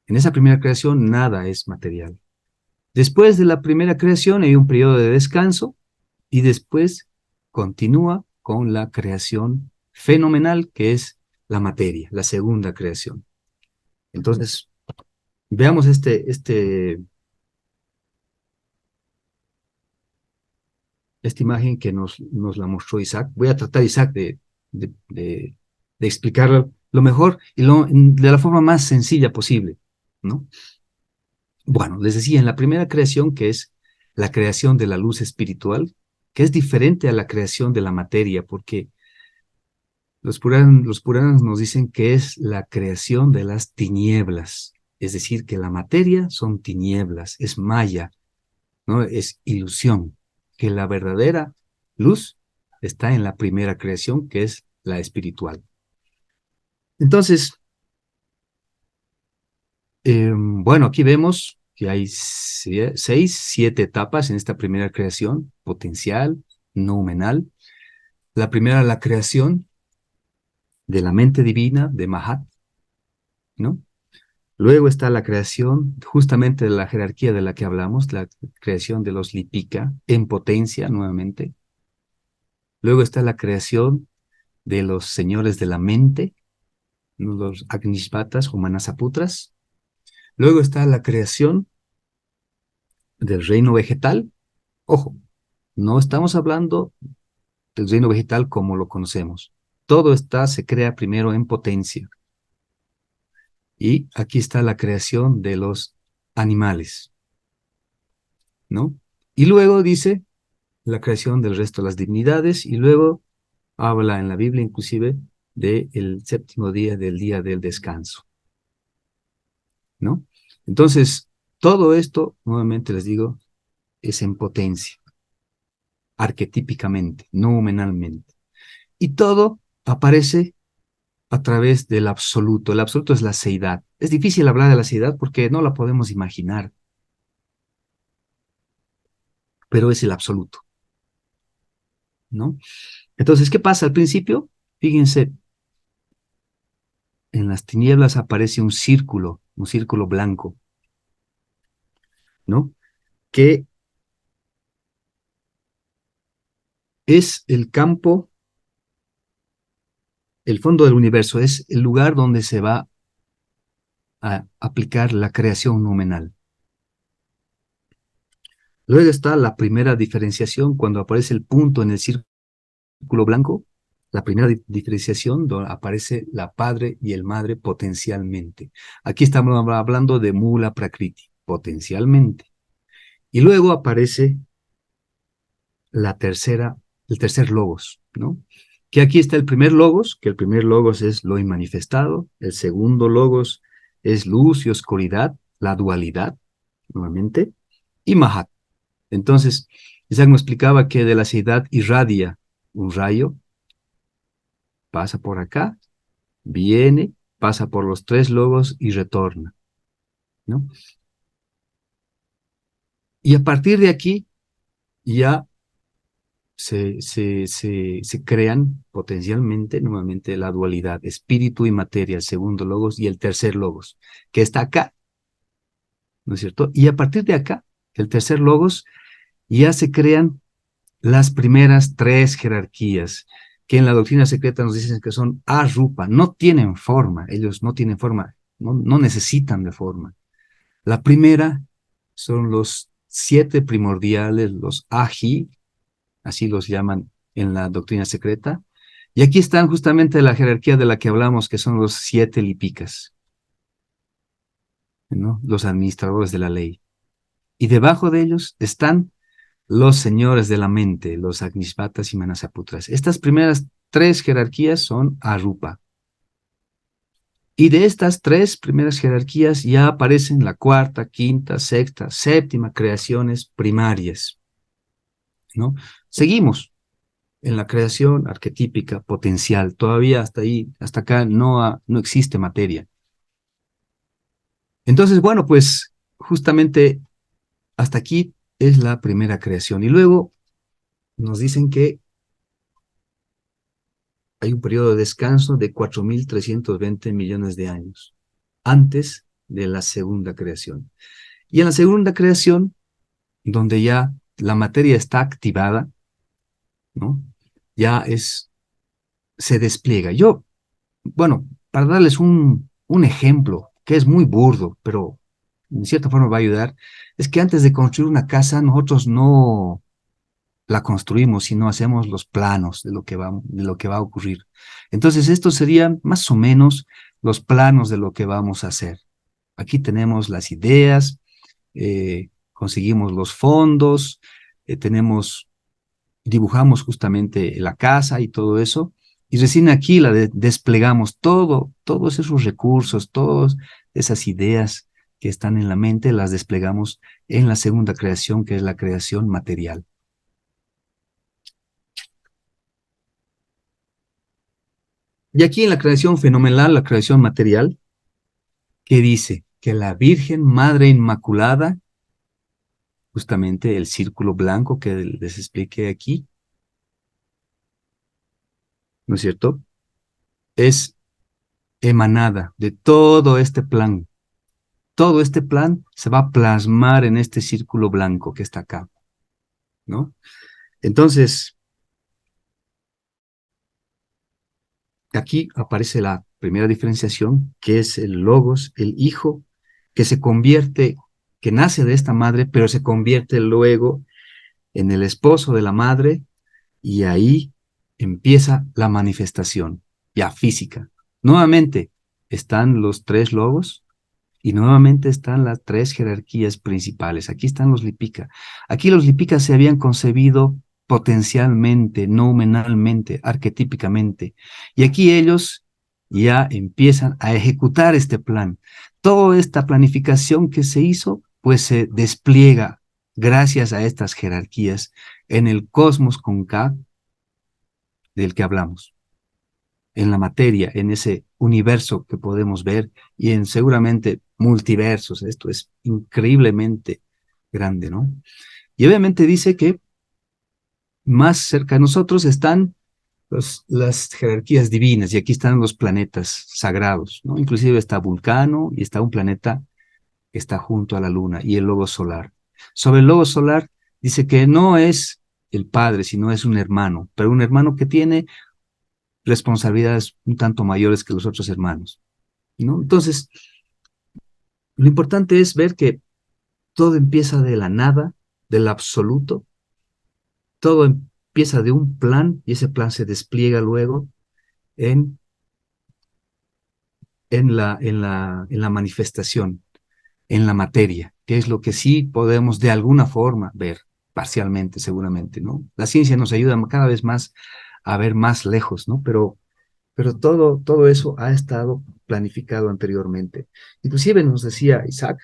En esa primera creación, nada es material. Después de la primera creación hay un periodo de descanso y después continúa con la creación fenomenal, que es la materia, la segunda creación. Entonces, veamos esta imagen que nos la mostró Isaac. Voy a tratar, Isaac, de explicarlo lo mejor y de la forma más sencilla posible, ¿no? Bueno, les decía, en la primera creación, que es la creación de la luz espiritual, que es diferente a la creación de la materia, porque los Puranas nos dicen que es la creación de las tinieblas, es decir, que la materia son tinieblas, es maya, ¿no? Es ilusión, que la verdadera luz está en la primera creación, que es la espiritual. Entonces, bueno, aquí vemos que hay 7 etapas en esta primera creación: potencial, noumenal. La primera, la creación de la mente divina, de Mahat, ¿no? Luego está la creación justamente de la jerarquía de la que hablamos, la creación de los Lipika, en potencia nuevamente. Luego está la creación de los señores de la mente, ¿no? Los Agnishvatas o Manasaputras. Luego está la creación del reino vegetal. Ojo, no estamos hablando del reino vegetal como lo conocemos. Todo se crea primero en potencia. Y aquí está la creación de los animales, ¿no? Y luego dice la creación del resto de las divinidades, y luego habla en la Biblia inclusive del séptimo día, del día del descanso, ¿no? Entonces, todo esto, nuevamente les digo, es en potencia, arquetípicamente, noumenalmente. Y todo aparece a través del absoluto. El absoluto es la seidad. Es difícil hablar de la seidad porque no la podemos imaginar, pero es el absoluto, ¿no? Entonces, ¿qué pasa al principio? Fíjense, en las tinieblas aparece un círculo blanco, ¿no? Que es el campo, el fondo del universo, es el lugar donde se va a aplicar la creación noumenal. Luego está la primera diferenciación, cuando aparece el punto en el círculo blanco, la primera diferenciación donde aparece la padre y el madre potencialmente. Aquí estamos hablando de Mula Prakriti, potencialmente. Y luego aparece el tercer logos, ¿no? Que aquí está el primer logos, que el primer logos es lo inmanifestado, el segundo logos es luz y oscuridad, la dualidad, nuevamente, y Mahat. Entonces, Isaac me explicaba que de la seidad irradia un rayo, pasa por acá, viene, pasa por los 3 logos y retorna, ¿no? Y a partir de aquí ya se crean potencialmente nuevamente la dualidad, espíritu y materia, el segundo logos y el tercer logos, que está acá, ¿no es cierto? Y a partir de acá, el tercer logos, ya se crean las primeras 3 jerarquías, que en la doctrina secreta nos dicen que son arupa, no tienen forma, ellos no tienen forma, no necesitan de forma. La primera son los 7 primordiales, los aji, así los llaman en la doctrina secreta. Y aquí están justamente la jerarquía de la que hablamos, que son los 7 lipikas, ¿no? Los administradores de la ley. Y debajo de ellos están los señores de la mente, los Agnishvatas y Manasaputras. Estas primeras 3 jerarquías son arupa. Y de estas 3 primeras jerarquías ya aparecen la cuarta, quinta, sexta, séptima creaciones primarias, ¿no? seguimos en la creación arquetípica potencial. Todavía hasta ahí, hasta acá no existe materia. Entonces, bueno, pues justamente hasta aquí es la primera creación. Y luego nos dicen que hay un periodo de descanso de 4.320 millones de años antes de la segunda creación. Y en la segunda creación, donde ya la materia está activada, ¿no? Ya se despliega. Bueno, para darles un ejemplo que es muy burdo, pero en cierta forma va a ayudar, es que antes de construir una casa, nosotros no la construimos, sino hacemos los planos de lo que va a ocurrir. Entonces, estos serían más o menos los planos de lo que vamos a hacer. Aquí tenemos las ideas, conseguimos los fondos, dibujamos justamente la casa y todo eso, y recién aquí desplegamos todos esos recursos, todas esas ideas que están en la mente, las desplegamos en la segunda creación, que es la creación material. Y aquí en la creación fenomenal, la creación material, que dice que la Virgen Madre Inmaculada, justamente el círculo blanco que les expliqué aquí, ¿no es cierto? Es emanada de todo este plan. Todo este plan se va a plasmar en este círculo blanco que está acá, ¿no? Entonces, aquí aparece la primera diferenciación, que es el logos, el hijo, que se convierte, que nace de esta madre, pero se convierte luego en el esposo de la madre, y ahí empieza la manifestación, ya física. Nuevamente están los tres logos, y nuevamente están las tres jerarquías principales. Aquí están los Lipica. Aquí los Lipica se habían concebido potencialmente, noumenalmente, arquetípicamente. Y aquí ellos ya empiezan a ejecutar este plan. Toda esta planificación que se hizo, pues se despliega gracias a estas jerarquías en el cosmos con K del que hablamos, en la materia, en ese universo que podemos ver y en seguramente multiversos. Esto es increíblemente grande, ¿no? Y obviamente dice que más cerca de nosotros están las jerarquías divinas y aquí están los planetas sagrados, ¿no? Inclusive está Vulcano y está un planeta que está junto a la luna y el logo solar. Sobre el logo solar dice que no es el padre, sino es un hermano, pero un hermano que tiene responsabilidades un tanto mayores que los otros hermanos, ¿no? Entonces, lo importante es ver que todo empieza de la nada, del absoluto, todo empieza de un plan y ese plan se despliega luego en, en la manifestación, en la materia, que es lo que sí podemos de alguna forma ver, parcialmente seguramente, ¿no? La ciencia nos ayuda cada vez más a ver más lejos, ¿no? Pero todo eso ha estado planificado anteriormente. Inclusive nos decía Isaac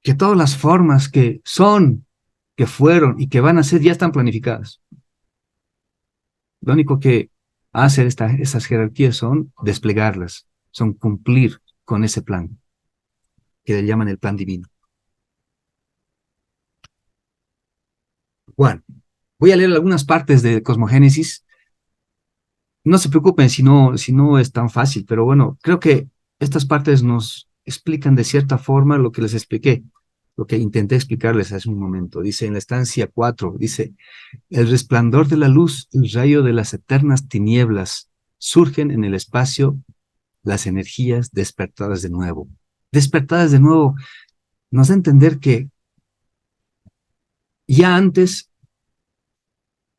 que todas las formas que son, que fueron y que van a ser ya están planificadas. Lo único que hace esas jerarquías son desplegarlas, son cumplir con ese plan, que le llaman el plan divino. Bueno, voy a leer algunas partes de Cosmogénesis. No se preocupen si no es tan fácil, pero bueno, creo que estas partes nos explican de cierta forma lo que les expliqué, lo que intenté explicarles hace un momento. Dice en la estancia 4, dice, el resplandor de la luz, el rayo de las eternas tinieblas, surgen en el espacio las energías despertadas de nuevo. Despertadas de nuevo nos da a entender que ya antes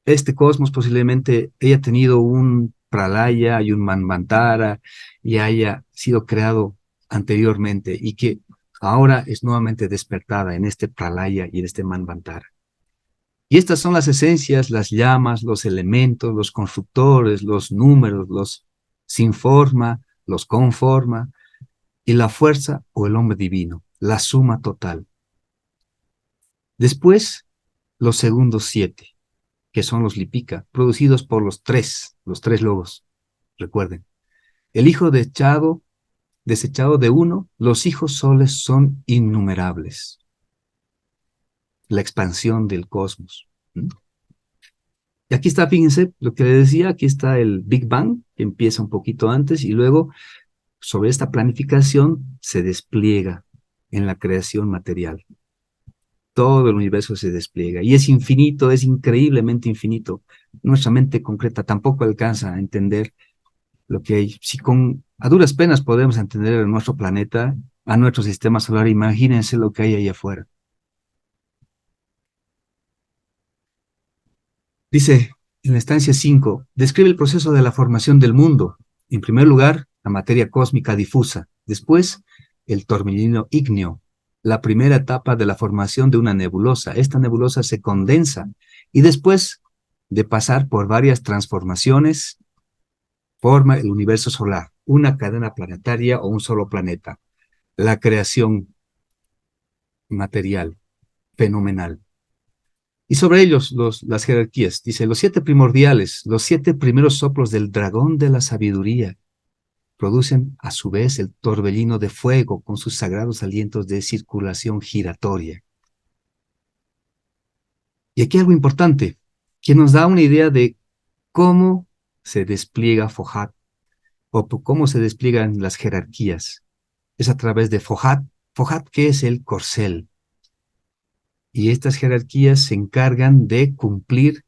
este cosmos posiblemente haya tenido un pralaya y un manvantara y haya sido creado anteriormente y que ahora es nuevamente despertada en este pralaya y en este manvantara. Y estas son las esencias, las llamas, los elementos, los constructores, los números, los sin forma, los con forma, y la fuerza o el hombre divino, la suma total. Después, los segundos 7, que son los Lipika, producidos por los tres lobos, recuerden. El hijo desechado de uno, los hijos soles son innumerables. La expansión del cosmos. ¿Mm? Y aquí está, fíjense, lo que les decía, aquí está el Big Bang, que empieza un poquito antes, y luego sobre esta planificación se despliega en la creación material. Todo el universo se despliega y es infinito, es increíblemente infinito. Nuestra mente concreta tampoco alcanza a entender lo que hay. Si con a duras penas podemos entender a nuestro planeta, a nuestro sistema solar, imagínense lo que hay ahí afuera. Dice en la estancia 5, describe el proceso de la formación del mundo. En primer lugar, la materia cósmica difusa. Después, el torbellino ígneo, la primera etapa de la formación de una nebulosa. Esta nebulosa se condensa y después de pasar por varias transformaciones, forma el universo solar, una cadena planetaria o un solo planeta. La creación material, fenomenal. Y sobre ellos las jerarquías. Dice, los 7 primordiales, los 7 primeros soplos del dragón de la sabiduría, producen a su vez el torbellino de fuego con sus sagrados alientos de circulación giratoria. Y aquí algo importante, que nos da una idea de cómo se despliega Fohat, o cómo se despliegan las jerarquías. Es a través de Fohat. Fohat, que es el corcel. Y estas jerarquías se encargan de cumplir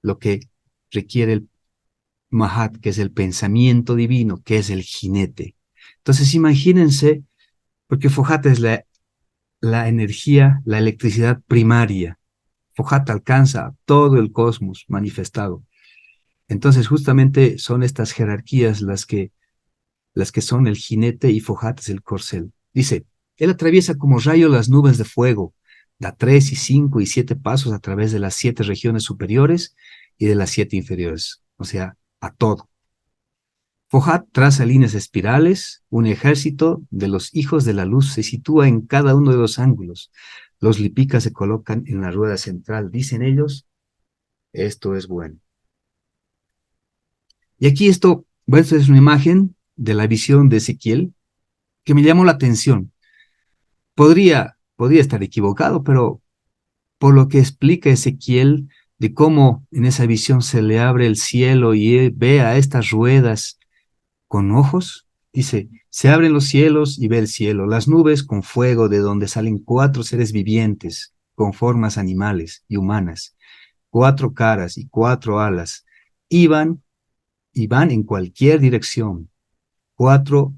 lo que requiere el Mahat, que es el pensamiento divino, que es el jinete. Entonces imagínense, porque Fohat es la energía, la electricidad primaria. Fohat alcanza todo el cosmos manifestado. Entonces justamente son estas jerarquías las que son el jinete y Fohat es el corcel. Dice, él atraviesa como rayo las nubes de fuego, da 3 y 5 y 7 pasos a través de las 7 regiones superiores y de las 7 inferiores, o sea, a todo. Fohat traza líneas espirales, un ejército de los hijos de la luz se sitúa en cada uno de los ángulos. Los lipikas se colocan en la rueda central, dicen ellos, esto es bueno. Y aquí bueno, esto es una imagen de la visión de Ezequiel que me llamó la atención. Podría estar equivocado, pero por lo que explica Ezequiel de cómo en esa visión se le abre el cielo y él ve a estas ruedas con ojos, dice, se abren los cielos y ve el cielo, las nubes con fuego de donde salen 4 seres vivientes con formas animales y humanas, 4 caras y 4 alas, iban y van en cualquier dirección, 4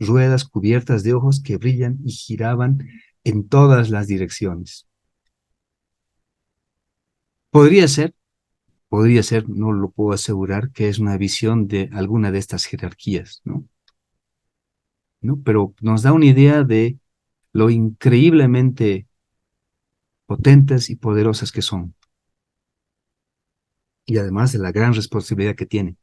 ruedas cubiertas de ojos que brillan y giraban en todas las direcciones. Podría ser, no lo puedo asegurar, que es una visión de alguna de estas jerarquías, ¿no? Pero nos da una idea de lo increíblemente potentes y poderosas que son, y además de la gran responsabilidad que tienen.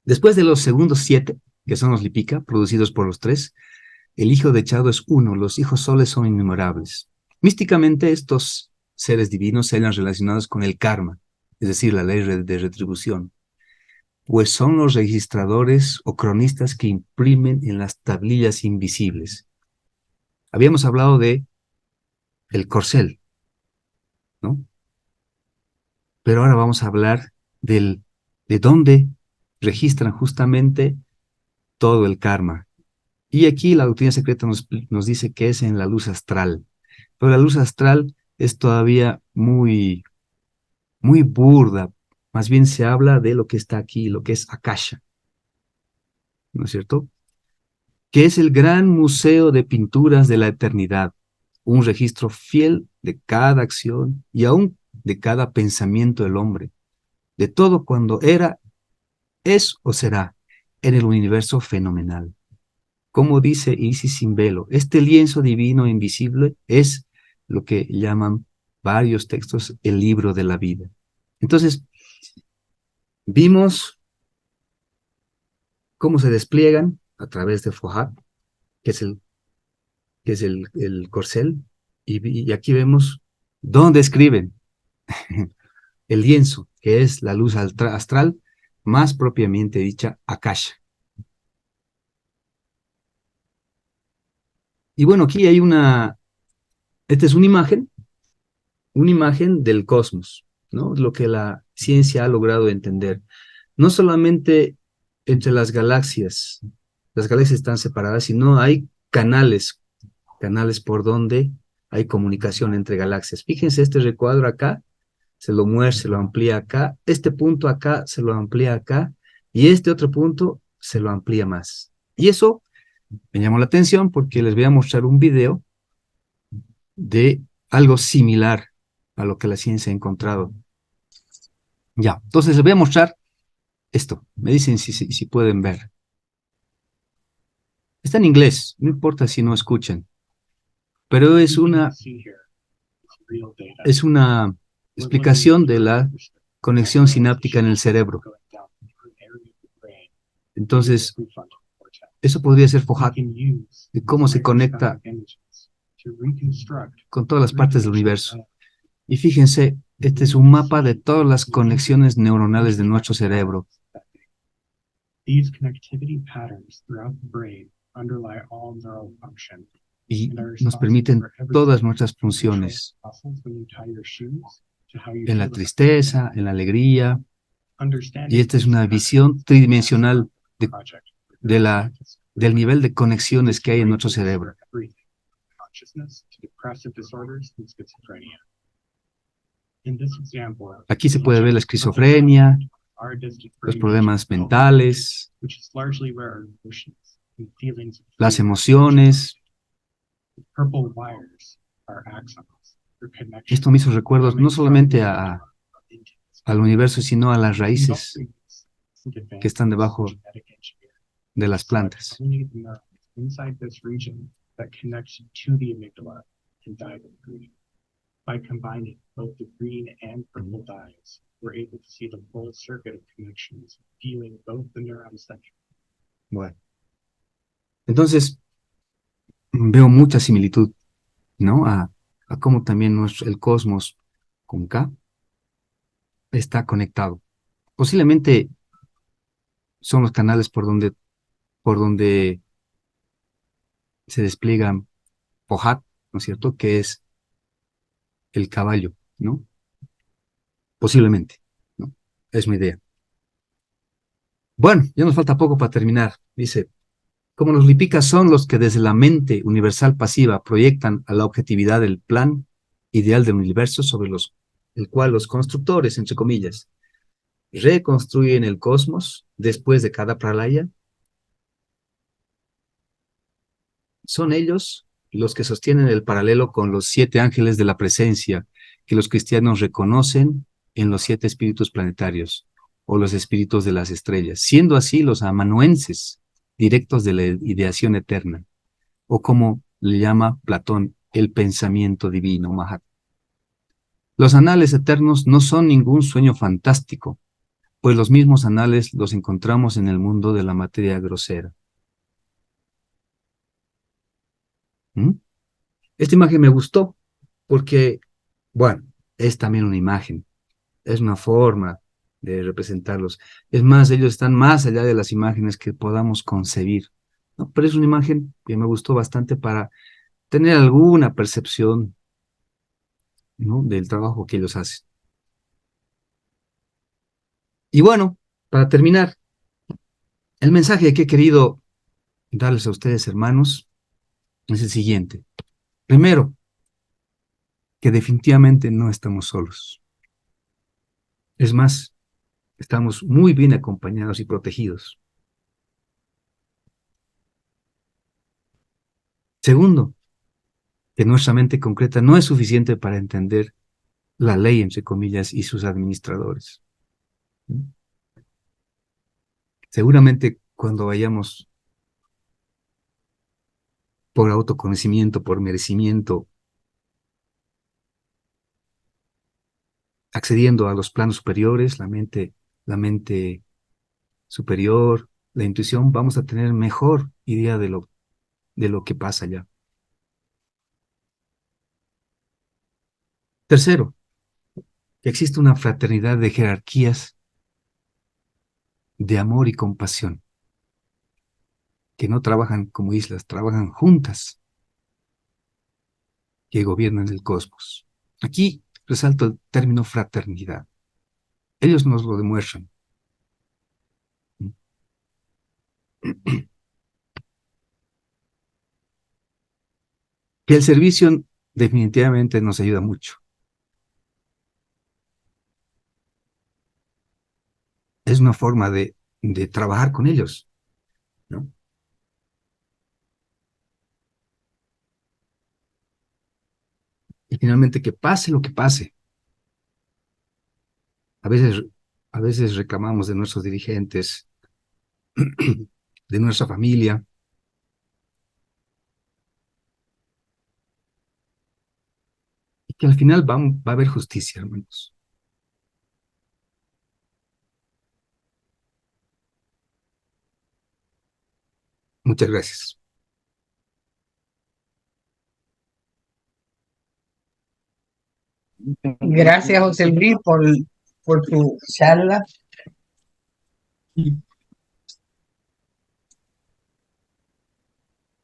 Después de los segundos 7, que son los Lipika, producidos por los 3, el hijo de Chado es uno, los hijos soles son innumerables. Místicamente, estos seres divinos se hallan relacionados con el karma, es decir, la ley de retribución, pues son los registradores o cronistas que imprimen en las tablillas invisibles. Habíamos hablado de el corcel, ¿no? Pero ahora vamos a hablar de dónde registran justamente todo el karma. Y aquí la doctrina secreta nos dice que es en la luz astral. Pero la luz astral es todavía muy burda. Más bien se habla de lo que está aquí, lo que es Akasha, ¿no es cierto? Que es el gran museo de pinturas de la eternidad, un registro fiel de cada acción y aún de cada pensamiento del hombre, de todo cuando era, es o será en el universo fenomenal. Como dice Isis sin velo, este lienzo divino e invisible es lo que llaman varios textos el libro de la vida. Entonces, vimos cómo se despliegan a través de Fohat, que es que es el corcel, y aquí vemos dónde escriben el lienzo, que es la luz astral, más propiamente dicha Akasha. Y bueno, aquí hay esta es una imagen del cosmos, ¿no? Lo que la ciencia ha logrado entender. No solamente entre las galaxias están separadas, sino hay canales por donde hay comunicación entre galaxias. Fíjense este recuadro acá, se lo mueve, se lo amplía acá, este punto acá se lo amplía acá, y este otro punto se lo amplía más. Y eso me llamó la atención porque les voy a mostrar un video de algo similar a lo que la ciencia ha encontrado. Ya, entonces les voy a mostrar esto. Me dicen si pueden ver. Está en inglés, no importa si no escuchan, pero es una explicación de la conexión sináptica en el cerebro. Entonces, eso podría ser Fojat, de cómo se conecta con todas las partes del universo. Y fíjense, este es un mapa de todas las conexiones neuronales de nuestro cerebro. Y nos permiten todas nuestras funciones, en la tristeza, en la alegría, y esta es una visión tridimensional del nivel de conexiones que hay en nuestro cerebro. Aquí se puede ver la esquizofrenia, los problemas mentales, las emociones. Esto me hizo recuerdos no solamente al universo, sino a las raíces que están debajo de las plantas. By combining both the green and purple dyes, we're able to see the full circuit of connections, viewing both the neurons that. Bueno, entonces veo mucha similitud, ¿no? A cómo también el cosmos con K está conectado. Posiblemente son los canales por donde se despliega Fojat, ¿no es cierto? Que es el caballo, ¿no? Posiblemente, ¿no? Es mi idea. Bueno, ya nos falta poco para terminar. Dice, como los lipicas son los que desde la mente universal pasiva proyectan a la objetividad del plan ideal del universo sobre el cual los constructores, entre comillas, reconstruyen el cosmos después de cada pralaya, son ellos los que sostienen el paralelo con los 7 ángeles de la presencia que los cristianos reconocen en los 7 espíritus planetarios o los espíritus de las estrellas, siendo así los amanuenses directos de la ideación eterna, o como le llama Platón, el pensamiento divino, Mahat. Los anales eternos no son ningún sueño fantástico, pues los mismos anales los encontramos en el mundo de la materia grosera. ¿Mm? Esta imagen me gustó porque, bueno, es también una imagen, es una forma de representarlos. Es más, ellos están más allá de las imágenes que podamos concebir, ¿no? Pero es una imagen que me gustó bastante para tener alguna percepción, ¿no?, del trabajo que ellos hacen. Y bueno, para terminar, el mensaje que he querido darles a ustedes, hermanos, es el siguiente. Primero, que definitivamente no estamos solos. Es más, estamos muy bien acompañados y protegidos. Segundo, que nuestra mente concreta no es suficiente para entender la ley, entre comillas, y sus administradores. Seguramente cuando vayamos por autoconocimiento, por merecimiento, accediendo a los planos superiores, la mente superior, la intuición, vamos a tener mejor idea de lo que pasa allá. Tercero, que existe una fraternidad de jerarquías de amor y compasión, que no trabajan como islas, trabajan juntas, que gobiernan el cosmos. Aquí resalto el término fraternidad. Ellos nos lo demuestran. Que el servicio definitivamente nos ayuda mucho. Es una forma de trabajar con ellos, ¿no? Y finalmente, que pase lo que pase. A veces, a veces reclamamos de nuestros dirigentes, de nuestra familia, y que al final va a haber justicia, hermanos. Muchas gracias. Gracias, José Luis, por tu charla.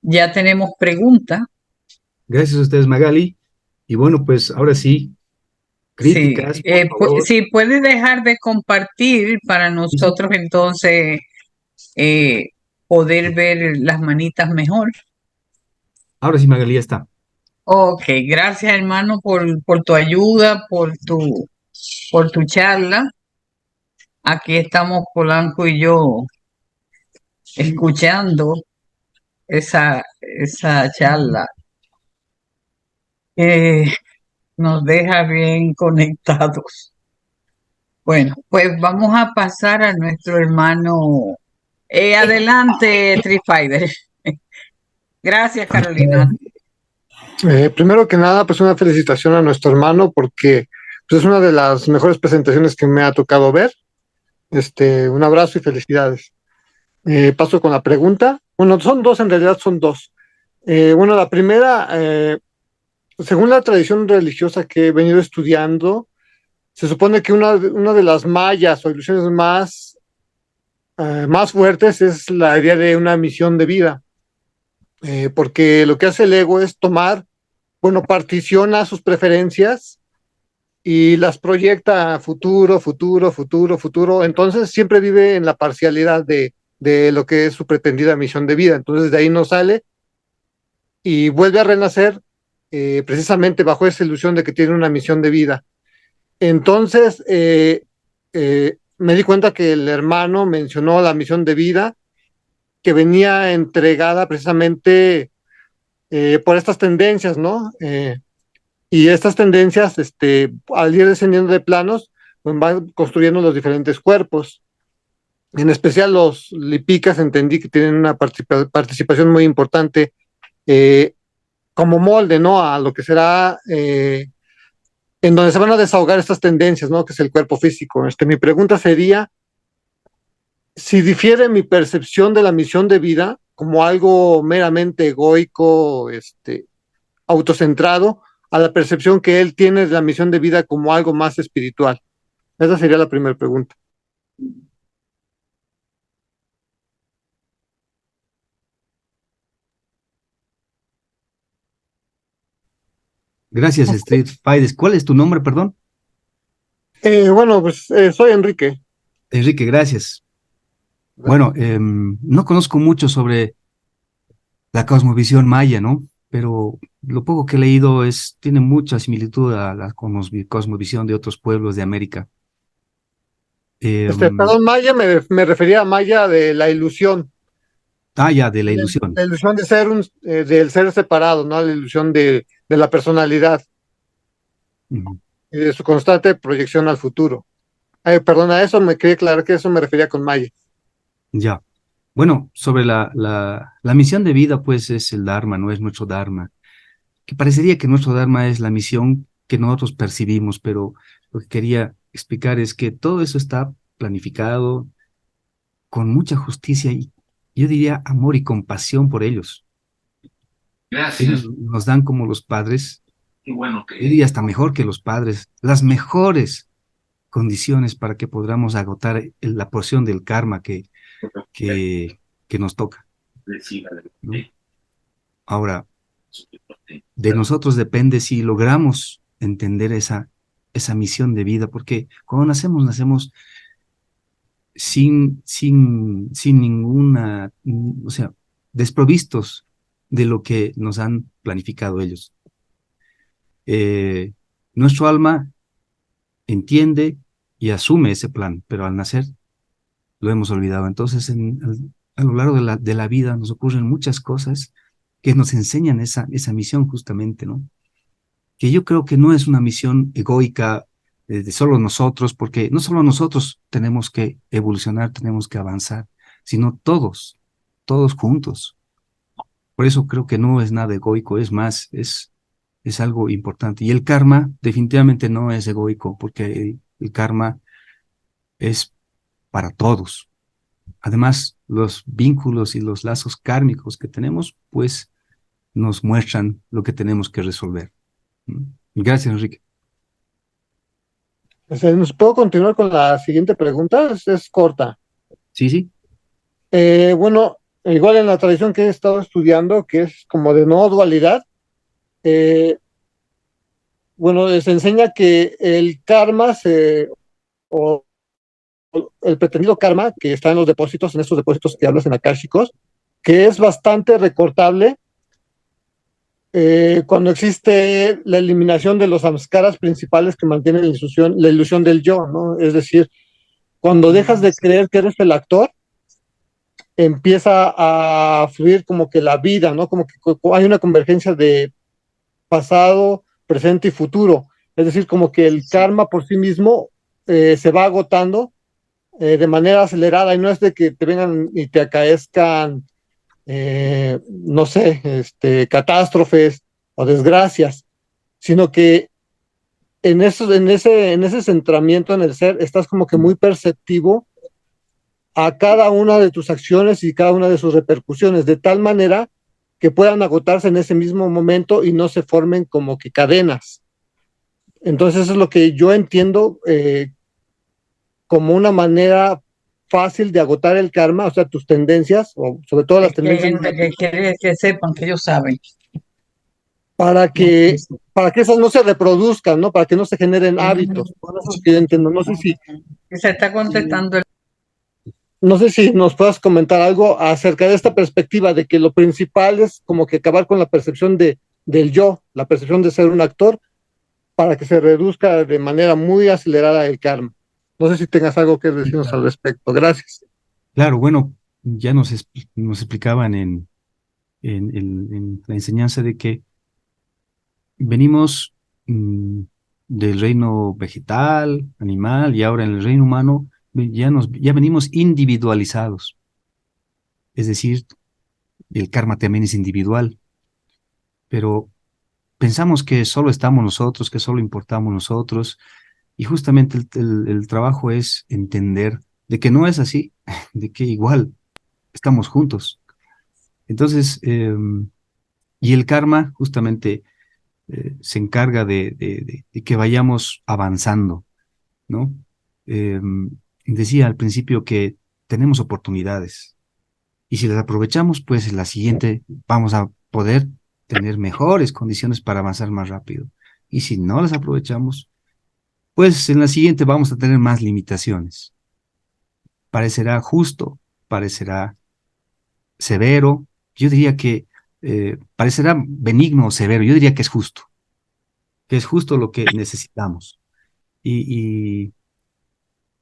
Ya tenemos preguntas. Gracias a ustedes, Magali. Y bueno, pues ahora sí, Sí, críticas, por favor. si puedes dejar de compartir para nosotros entonces poder ver las manitas mejor. Ahora sí, Magali, ya está. Ok, gracias hermano por tu ayuda, por tu charla. Aquí estamos Polanco y yo escuchando esa charla que nos deja bien conectados. Bueno, pues vamos a pasar a nuestro hermano. Adelante, Street Fighter. Gracias, Carolina. Primero que nada, pues una felicitación a nuestro hermano porque pues, es una de las mejores presentaciones que me ha tocado ver. Un abrazo y felicidades. Paso con la pregunta. Bueno, son dos, en realidad son dos. Bueno, la primera, según la tradición religiosa que he venido estudiando, se supone que una de las mallas o ilusiones más fuertes es la idea de una misión de vida, porque lo que hace el ego es tomar, bueno, particiona sus preferencias y las proyecta a futuro, futuro, futuro, futuro. Entonces siempre vive en la parcialidad de lo que es su pretendida misión de vida. Entonces de ahí no sale y vuelve a renacer precisamente bajo esa ilusión de que tiene una misión de vida. Entonces me di cuenta que el hermano mencionó la misión de vida que venía entregada precisamente por estas tendencias, ¿no? Y estas tendencias, al ir descendiendo de planos, pues van construyendo los diferentes cuerpos. En especial los lipicas entendí que tienen una participación muy importante como molde, ¿no? A lo que será en donde se van a desahogar estas tendencias, ¿no? Que es el cuerpo físico. Mi pregunta sería si difiere mi percepción de la misión de vida como algo meramente egoico, autocentrado, a la percepción que él tiene de la misión de vida como algo más espiritual. Esa sería la primera pregunta. Gracias, Street Fighters. ¿Cuál es tu nombre, perdón? Bueno, pues soy Enrique. Enrique, gracias. Bueno, no conozco mucho sobre la cosmovisión maya, ¿no? Pero lo poco que he leído tiene mucha similitud a la cosmovisión de otros pueblos de América. Perdón, Maya, me refería a Maya de la ilusión. Ya, de la ilusión. La ilusión de ser del ser separado, ¿no? La ilusión de la personalidad y de su constante proyección al futuro. Perdón, a eso me quería aclarar que eso me refería con Maya. Ya. Bueno, sobre la misión de vida, pues es el Dharma, no es nuestro Dharma. Que parecería que nuestro Dharma es la misión que nosotros percibimos, pero lo que quería explicar es que todo eso está planificado con mucha justicia y yo diría amor y compasión por ellos. Gracias. Ellos nos dan como los padres yo diría hasta mejor que los padres, las mejores condiciones para que podamos agotar la porción del karma que, que nos toca, ¿no? Ahora, de nosotros depende si logramos entender esa misión de vida, porque cuando nacemos sin ninguna, o sea, desprovistos de lo que nos han planificado ellos. Nuestro alma entiende y asume ese plan, pero al nacer lo hemos olvidado. Entonces, a lo largo de la vida nos ocurren muchas cosas que nos enseñan esa misión justamente, ¿no? Que yo creo que no es una misión egoica de solo nosotros, porque no solo nosotros tenemos que evolucionar, tenemos que avanzar, sino todos juntos. Por eso creo que no es nada egoico, es más, es algo importante. Y el karma definitivamente no es egoico, porque el karma es para todos. Además, los vínculos y los lazos kármicos que tenemos, pues nos muestran lo que tenemos que resolver. Gracias, Enrique. ¿Nos puedo continuar con la siguiente pregunta? Es corta. Sí, sí. Bueno, igual en la tradición que he estado estudiando, que es como de no dualidad, bueno, se enseña que el karma o el pretendido karma que está en los depósitos, en estos depósitos que hablas en akáshicos, que es bastante recortable cuando existe la eliminación de los samskaras principales que mantienen la ilusión del yo, ¿no? Es decir, cuando dejas de creer que eres el actor, empieza a fluir como que la vida, ¿no? Como que hay una convergencia de pasado, presente y futuro. Es decir, como que el karma por sí mismo se va agotando de manera acelerada y no es de que te vengan y te acaezcan, no sé, catástrofes o desgracias, sino que en ese centramiento en el ser estás como que muy perceptivo a cada una de tus acciones y cada una de sus repercusiones, de tal manera que puedan agotarse en ese mismo momento y no se formen como que cadenas. Entonces eso es lo que yo entiendo como una manera fácil de agotar el karma, o sea, tus tendencias, o sobre todo las Es que hay tendencias, gente que quiere que sepan que ellos saben. para que, para que esas no se reproduzcan, ¿no? Para que no se generen hábitos. Por eso es lo que yo entiendo. Se está contestando el... No sé si nos puedas comentar algo acerca de esta perspectiva de que lo principal es como que acabar con la percepción del yo, la percepción de ser un actor, para que se reduzca de manera muy acelerada el karma. No sé si tengas algo que decirnos al respecto. Gracias. Claro, bueno, ya nos explicaban en la enseñanza de que venimos del reino vegetal, animal, y ahora en el reino humano ya venimos individualizados. Es decir, el karma también es individual, pero pensamos que solo estamos nosotros, que solo importamos nosotros, y justamente el trabajo es entender de que no es así, de que igual estamos juntos. Entonces, y el karma justamente se encarga de que vayamos avanzando, ¿no? Eh, Decía al principio que tenemos oportunidades y si las aprovechamos, pues en la siguiente vamos a poder tener mejores condiciones para avanzar más rápido. Y si no las aprovechamos, pues en la siguiente vamos a tener más limitaciones. Parecerá justo, parecerá severo, yo diría que parecerá benigno o severo, yo diría que es justo lo que necesitamos. Y, y,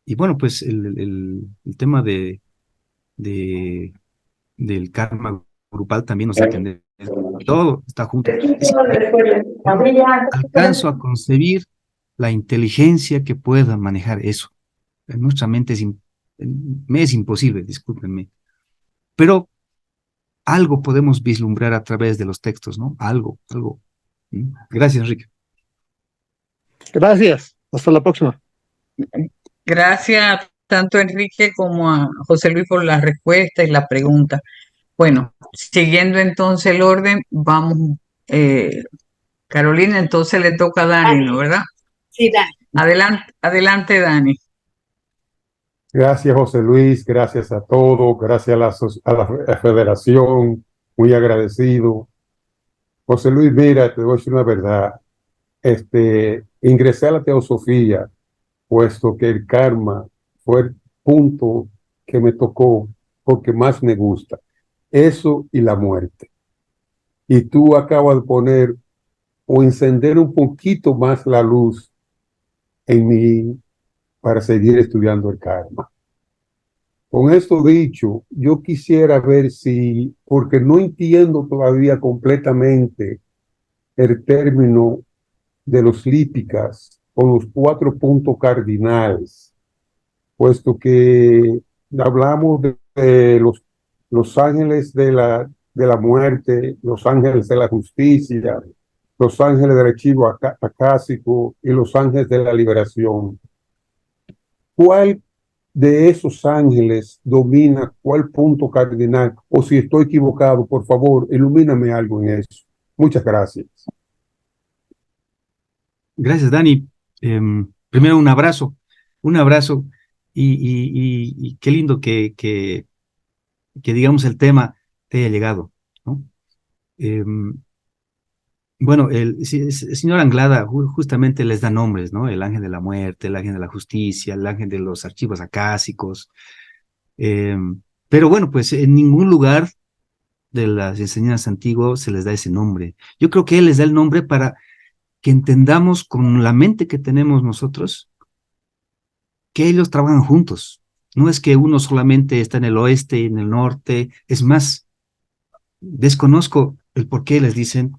y bueno, pues el tema de, del karma grupal también nos entiende. Todo está junto. Es alcanzo a concebir la inteligencia que pueda manejar eso. En nuestra mente me es imposible, discúlpenme. Pero algo podemos vislumbrar a través de los textos, ¿no? Algo. Gracias, Enrique. Gracias. Hasta la próxima. Gracias tanto a Enrique como a José Luis por la respuesta y la pregunta. Bueno, siguiendo entonces el orden, vamos Carolina, entonces le toca a Dani, ¿no, verdad? Sí, Dani. Adelante, adelante, Dani. Gracias, José Luis, gracias a todos, gracias a a la federación, muy agradecido. José Luis, mira, te voy a decir una verdad. Ingresé a la teosofía, puesto que el karma fue el punto que me tocó porque más me gusta. Eso y la muerte. Y tú acabas de poner o encender un poquito más la luz en mí para seguir estudiando el karma. Con esto dicho, yo quisiera ver si, porque no entiendo todavía completamente el término de los lípicas con los 4 puntos cardinales, puesto que hablamos de los ángeles de la muerte, los ángeles de la justicia, los ángeles del archivo acásico y los ángeles de la liberación. ¿Cuál de esos ángeles domina cuál punto cardinal? O si estoy equivocado, por favor, ilumíname algo en eso. Muchas gracias. Gracias, Dani. Primero un abrazo y qué lindo que digamos el tema te haya llegado, ¿no? Em, bueno, el señor Anglada justamente les da nombres, ¿no? El ángel de la muerte, el ángel de la justicia, el ángel de los archivos acásicos. Pero bueno, pues en ningún lugar de las enseñanzas antiguas se les da ese nombre. Yo creo que él les da el nombre para que entendamos con la mente que tenemos nosotros que ellos trabajan juntos. No es que uno solamente está en el oeste y en el norte. Es más, desconozco el por qué les dicen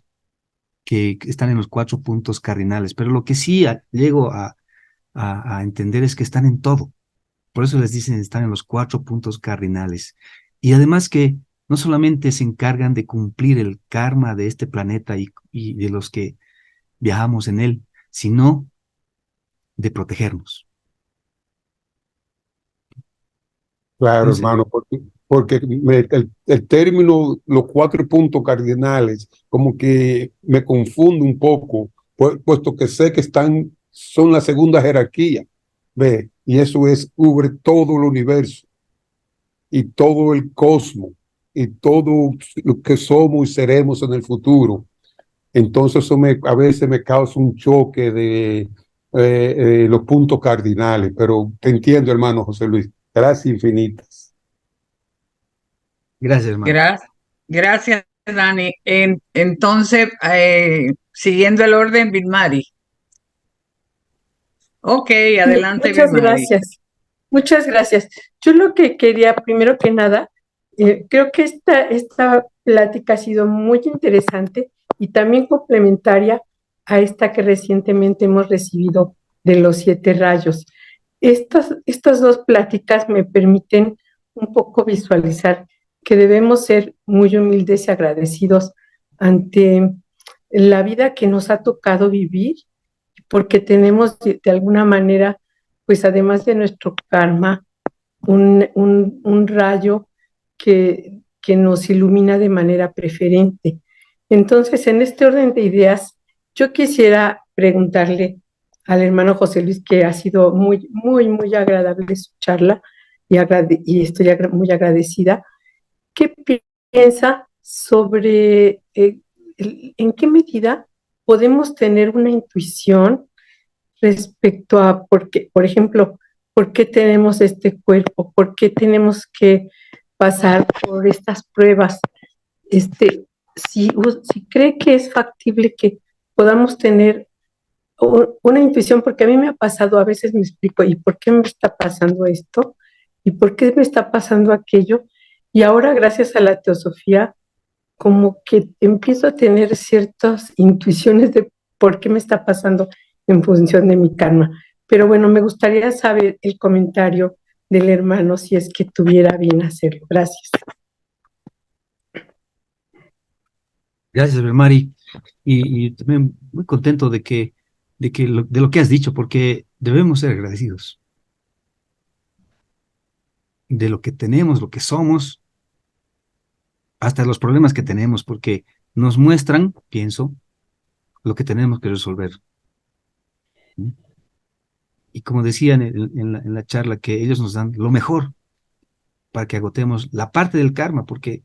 que están en los 4 puntos cardinales, pero lo que sí llego a entender es que están en todo. Por eso les dicen están en los 4 puntos cardinales. Y además que no solamente se encargan de cumplir el karma de este planeta y de los que viajamos en él, sino de protegernos. Claro, Entonces, hermano, porque el término, los 4 puntos cardinales, como que me confunde un poco, puesto que sé que son la segunda jerarquía, ve, y eso cubre todo el universo y todo el cosmos y todo lo que somos y seremos en el futuro. Entonces a veces me causa un choque de los puntos cardinales, pero te entiendo, hermano José Luis. Gracias infinitas. gracias, hermano. Gracias, Dani. Entonces, siguiendo el orden, Vilmari. Ok, adelante, Muchas Vilmari. gracias. Muchas gracias. Yo lo que quería, primero que nada, creo que esta plática ha sido muy interesante y también complementaria a esta que recientemente hemos recibido de los 7 rayos. Estas dos pláticas me permiten un poco visualizar que debemos ser muy humildes y agradecidos ante la vida que nos ha tocado vivir, porque tenemos de alguna manera, pues además de nuestro karma, un rayo que nos ilumina de manera preferente. Entonces, en este orden de ideas, yo quisiera preguntarle al hermano José Luis, que ha sido muy, muy, muy agradable su charla y estoy muy agradecida. ¿Qué piensa sobre en qué medida podemos tener una intuición respecto a por qué, por ejemplo, por qué tenemos este cuerpo, por qué tenemos que pasar por estas pruebas? Si cree que es factible que podamos tener una intuición, porque a mí me ha pasado, a veces me explico, ¿y por qué me está pasando esto? ¿Y por qué me está pasando aquello? Y ahora, gracias a la teosofía, como que empiezo a tener ciertas intuiciones de por qué me está pasando en función de mi karma. Pero bueno, me gustaría saber el comentario del hermano si es que tuviera bien hacerlo. Gracias. Gracias, Mari. Y también muy contento de lo que has dicho, porque debemos ser agradecidos de lo que tenemos, lo que somos, hasta los problemas que tenemos, porque nos muestran, pienso, lo que tenemos que resolver. ¿Mm? Y como decían en la charla, que ellos nos dan lo mejor para que agotemos la parte del karma, porque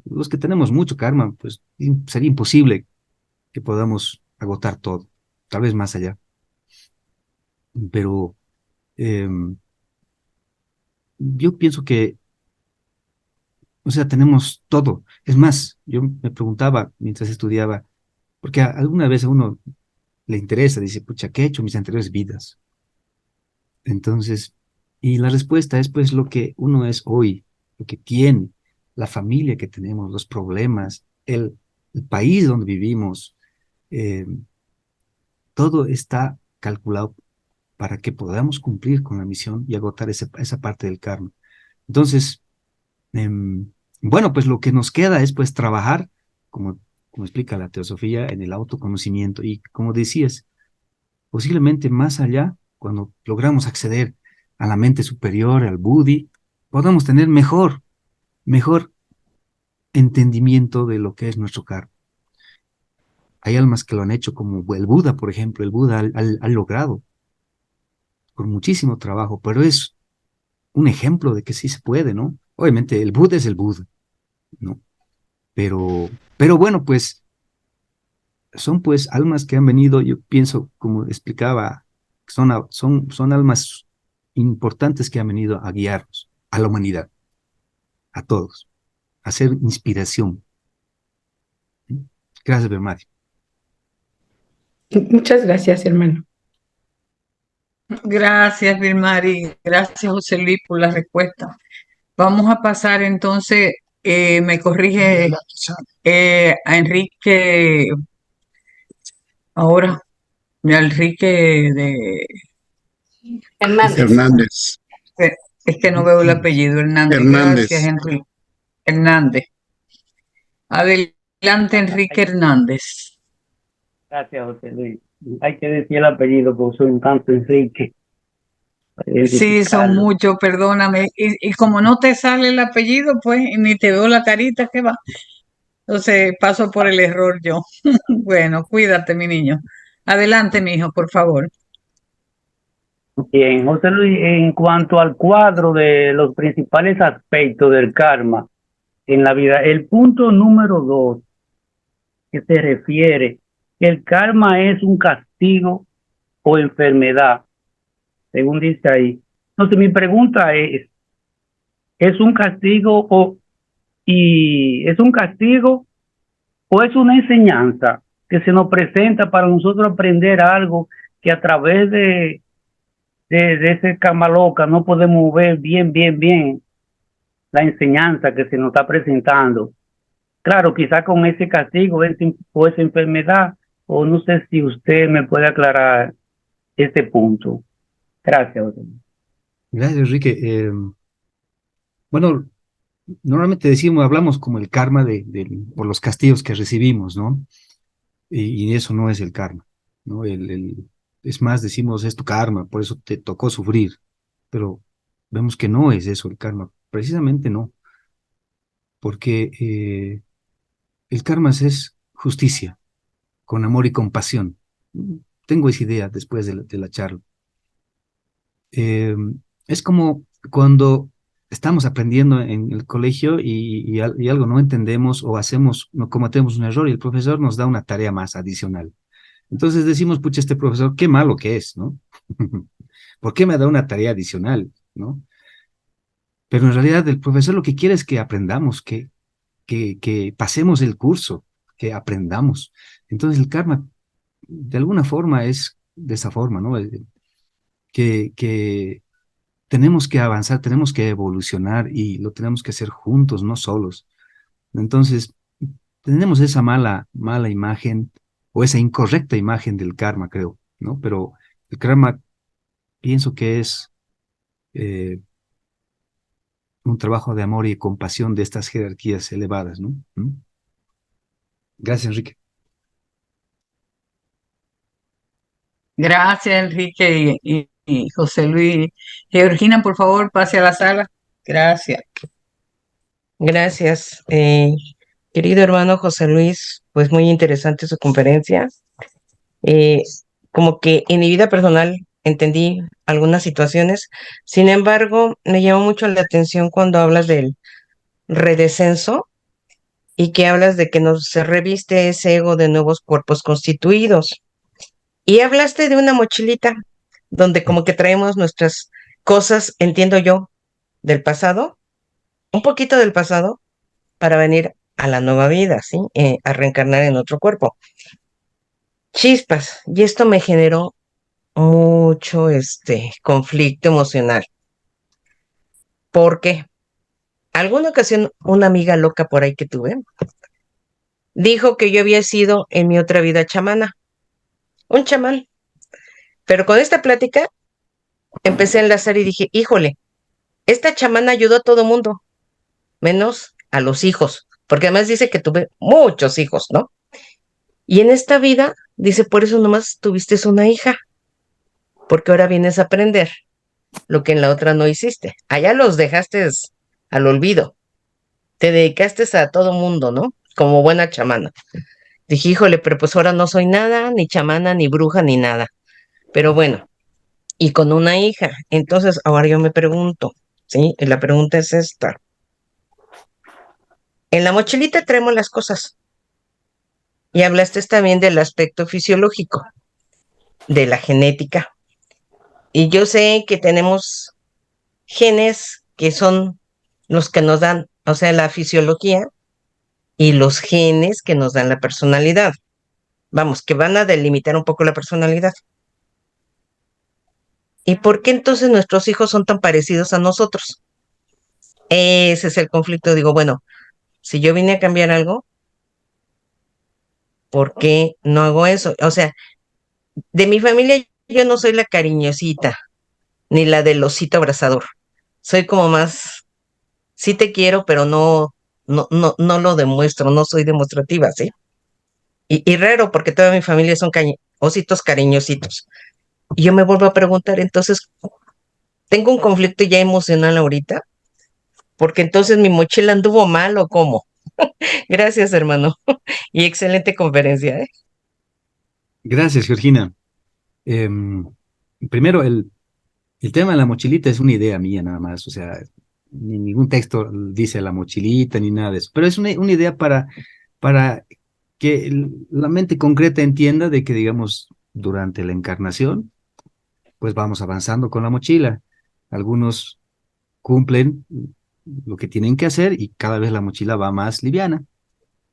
los que tenemos mucho karma, pues sería imposible que podamos agotar todo, tal vez más allá. Pero yo pienso que, o sea, tenemos todo. Es más, yo me preguntaba mientras estudiaba, porque alguna vez a uno le interesa, dice, pucha, ¿qué he hecho en mis anteriores vidas? Entonces, y la respuesta es pues lo que uno es hoy, lo que tiene, la familia que tenemos, los problemas, el país donde vivimos, eh, todo está calculado para que podamos cumplir con la misión y agotar esa parte del karma. Entonces, bueno, pues lo que nos queda es pues trabajar, como explica la teosofía, en el autoconocimiento. Y como decías, posiblemente más allá, cuando logramos acceder a la mente superior, al Buddhi, podamos tener mejor entendimiento de lo que es nuestro karma. Hay almas que lo han hecho, como el Buda, por ejemplo. El Buda ha logrado con muchísimo trabajo, pero es un ejemplo de que sí se puede, ¿no? Obviamente el Buda es el Buda, ¿no? Pero bueno, pues son pues almas que han venido, yo pienso, como explicaba, son almas importantes que han venido a guiarnos, a la humanidad, a todos, a ser inspiración. Gracias, Bermadi. Muchas gracias, hermano. Gracias, Vilmari. Gracias, José Luis, por la respuesta. Vamos a pasar entonces, me corrige a Enrique, ahora, a Enrique de... Hernández. Es que no veo el apellido, Hernández. Hernández. Gracias, Enrique. Hernández. Adelante, Enrique Hernández. Gracias, José Luis. Hay que decir el apellido porque soy un tanto Enrique. Sí, son muchos, perdóname. Y como no te sale el apellido, pues ni te veo la carita que va. Entonces paso por el error yo. Bueno, cuídate, mi niño. Adelante, mi hijo, por favor. Bien, José Luis, en cuanto al cuadro de los principales aspectos del karma en la vida, el punto número 2 que se refiere que el karma es un castigo o enfermedad, según dice ahí. Entonces mi pregunta ¿es un castigo es un castigo o es una enseñanza que se nos presenta para nosotros aprender algo que a través de ese karma loca no podemos ver bien la enseñanza que se nos está presentando? Claro, quizá con ese castigo o esa enfermedad, o no sé si usted me puede aclarar este punto. Gracias. Gracias, Enrique. Bueno, normalmente hablamos como el karma por los castigos que recibimos, ¿no? Y eso no es el karma, ¿no? Es más, decimos, es tu karma, por eso te tocó sufrir, pero vemos que no es eso el karma, precisamente no, porque el karma es justicia, con amor y compasión. Tengo esa idea después de la charla. Eh, es como cuando estamos aprendiendo en el colegio y algo no entendemos o no cometemos un error y el profesor nos da una tarea más adicional. Entonces decimos, pucha, este profesor, qué malo que es, ¿no? ¿Por qué me da una tarea adicional, ¿no? Pero en realidad el profesor lo que quiere es que aprendamos, que pasemos el curso, que aprendamos. Entonces el karma, de alguna forma, es de esa forma, ¿no? Que tenemos que avanzar, tenemos que evolucionar y lo tenemos que hacer juntos, no solos. Entonces, tenemos esa mala imagen o esa incorrecta imagen del karma, creo, ¿no? Pero el karma pienso que es eh, un trabajo de amor y compasión de estas jerarquías elevadas, ¿no? ¿Mm? Gracias, Enrique. Gracias, Enrique y José Luis. Georgina, por favor, pase a la sala. Gracias. Gracias, querido hermano José Luis, pues muy interesante su conferencia. Eh, Como que en mi vida personal entendí algunas situaciones. Sin embargo, me llamó mucho la atención cuando hablas del redescenso y que hablas de que nos se reviste ese ego de nuevos cuerpos constituidos. Y hablaste de una mochilita donde como que traemos nuestras cosas, entiendo yo, del pasado, un poquito del pasado, para venir a la nueva vida, ¿sí? A reencarnar en otro cuerpo. Chispas, y esto me generó mucho conflicto emocional, porque alguna ocasión una amiga loca por ahí que tuve dijo que yo había sido en mi otra vida chamana, un chamán, pero con esta plática empecé a enlazar y dije, híjole, esta chamana ayudó a todo mundo, menos a los hijos, porque además dice que tuve muchos hijos, ¿no? Y en esta vida, dice, por eso nomás tuviste una hija, porque ahora vienes a aprender lo que en la otra no hiciste. Allá los dejaste al olvido, te dedicaste a todo mundo, ¿no? Como buena chamana. Dije, híjole, pero pues ahora no soy nada, ni chamana, ni bruja, ni nada. Pero bueno, y con una hija. Entonces, ahora yo me pregunto, ¿sí? Y la pregunta es esta. En la mochilita traemos las cosas. Y hablaste también del aspecto fisiológico, de la genética. Y yo sé que tenemos genes que son los que nos dan, o sea, la fisiología y los genes que nos dan la personalidad. Vamos, que van a delimitar un poco la personalidad. ¿Y por qué entonces nuestros hijos son tan parecidos a nosotros? Ese es el conflicto. Digo, bueno, si yo vine a cambiar algo, ¿por qué no hago eso? O sea, de mi familia yo no soy la cariñosita, ni la del osito abrazador. Soy como más, sí te quiero, pero no lo demuestro, no soy demostrativa, ¿sí? Y raro, porque toda mi familia son ositos cariñositos. Y yo me vuelvo a preguntar, entonces, ¿tengo un conflicto ya emocional ahorita? Porque entonces mi mochila anduvo mal o cómo. Gracias, hermano. Y excelente conferencia, ¿eh? Gracias, Georgina. Em, Primero, el tema de la mochilita es una idea mía nada más, o sea, ningún texto dice la mochilita ni nada de eso, pero es una idea para que la mente concreta entienda de que, digamos, durante la encarnación, pues vamos avanzando con la mochila. Algunos cumplen lo que tienen que hacer y cada vez la mochila va más liviana.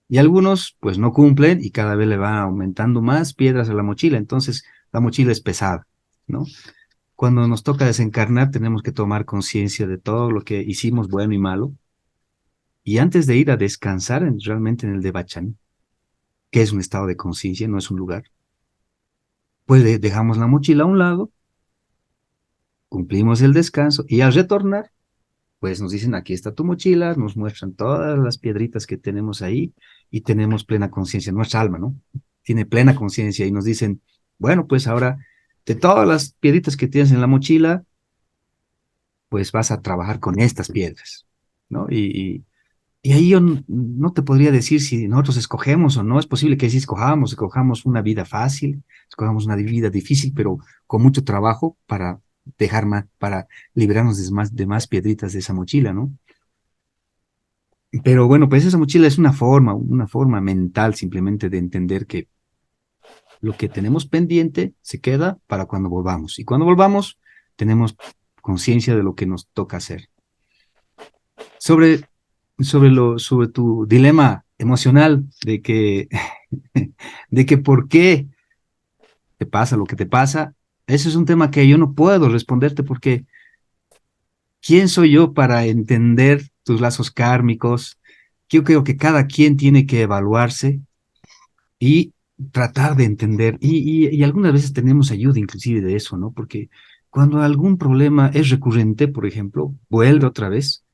Y algunos, pues, no cumplen y cada vez le van aumentando más piedras a la mochila. Entonces, la mochila es pesada, ¿no? Cuando nos toca desencarnar, tenemos que tomar conciencia de todo lo que hicimos, bueno y malo. Y antes de ir a descansar realmente en el Devachan, que es un estado de conciencia, no es un lugar, pues dejamos la mochila a un lado, cumplimos el descanso y al retornar, pues nos dicen, aquí está tu mochila, nos muestran todas las piedritas que tenemos ahí y tenemos plena conciencia, nuestra alma, ¿no? Tiene plena conciencia y nos dicen, bueno, pues ahora de todas las piedritas que tienes en la mochila, pues vas a trabajar con estas piedras, ¿no? Y ahí yo no te podría decir si nosotros escogemos o no, es posible que sí escojamos una vida fácil, escojamos una vida difícil, pero con mucho trabajo para dejar más, para liberarnos de más piedritas de esa mochila, ¿no? Pero bueno, pues esa mochila es una forma mental simplemente de entender que lo que tenemos pendiente se queda para cuando volvamos. Y cuando volvamos, tenemos conciencia de lo que nos toca hacer. Sobre, sobre tu dilema emocional de que por qué te pasa lo que te pasa, ese es un tema que yo no puedo responderte porque ¿quién soy yo para entender tus lazos kármicos? Yo creo que cada quien tiene que evaluarse y tratar de entender. Y algunas veces tenemos ayuda inclusive de eso, ¿no? Porque cuando algún problema es recurrente, por ejemplo, vuelve otra vez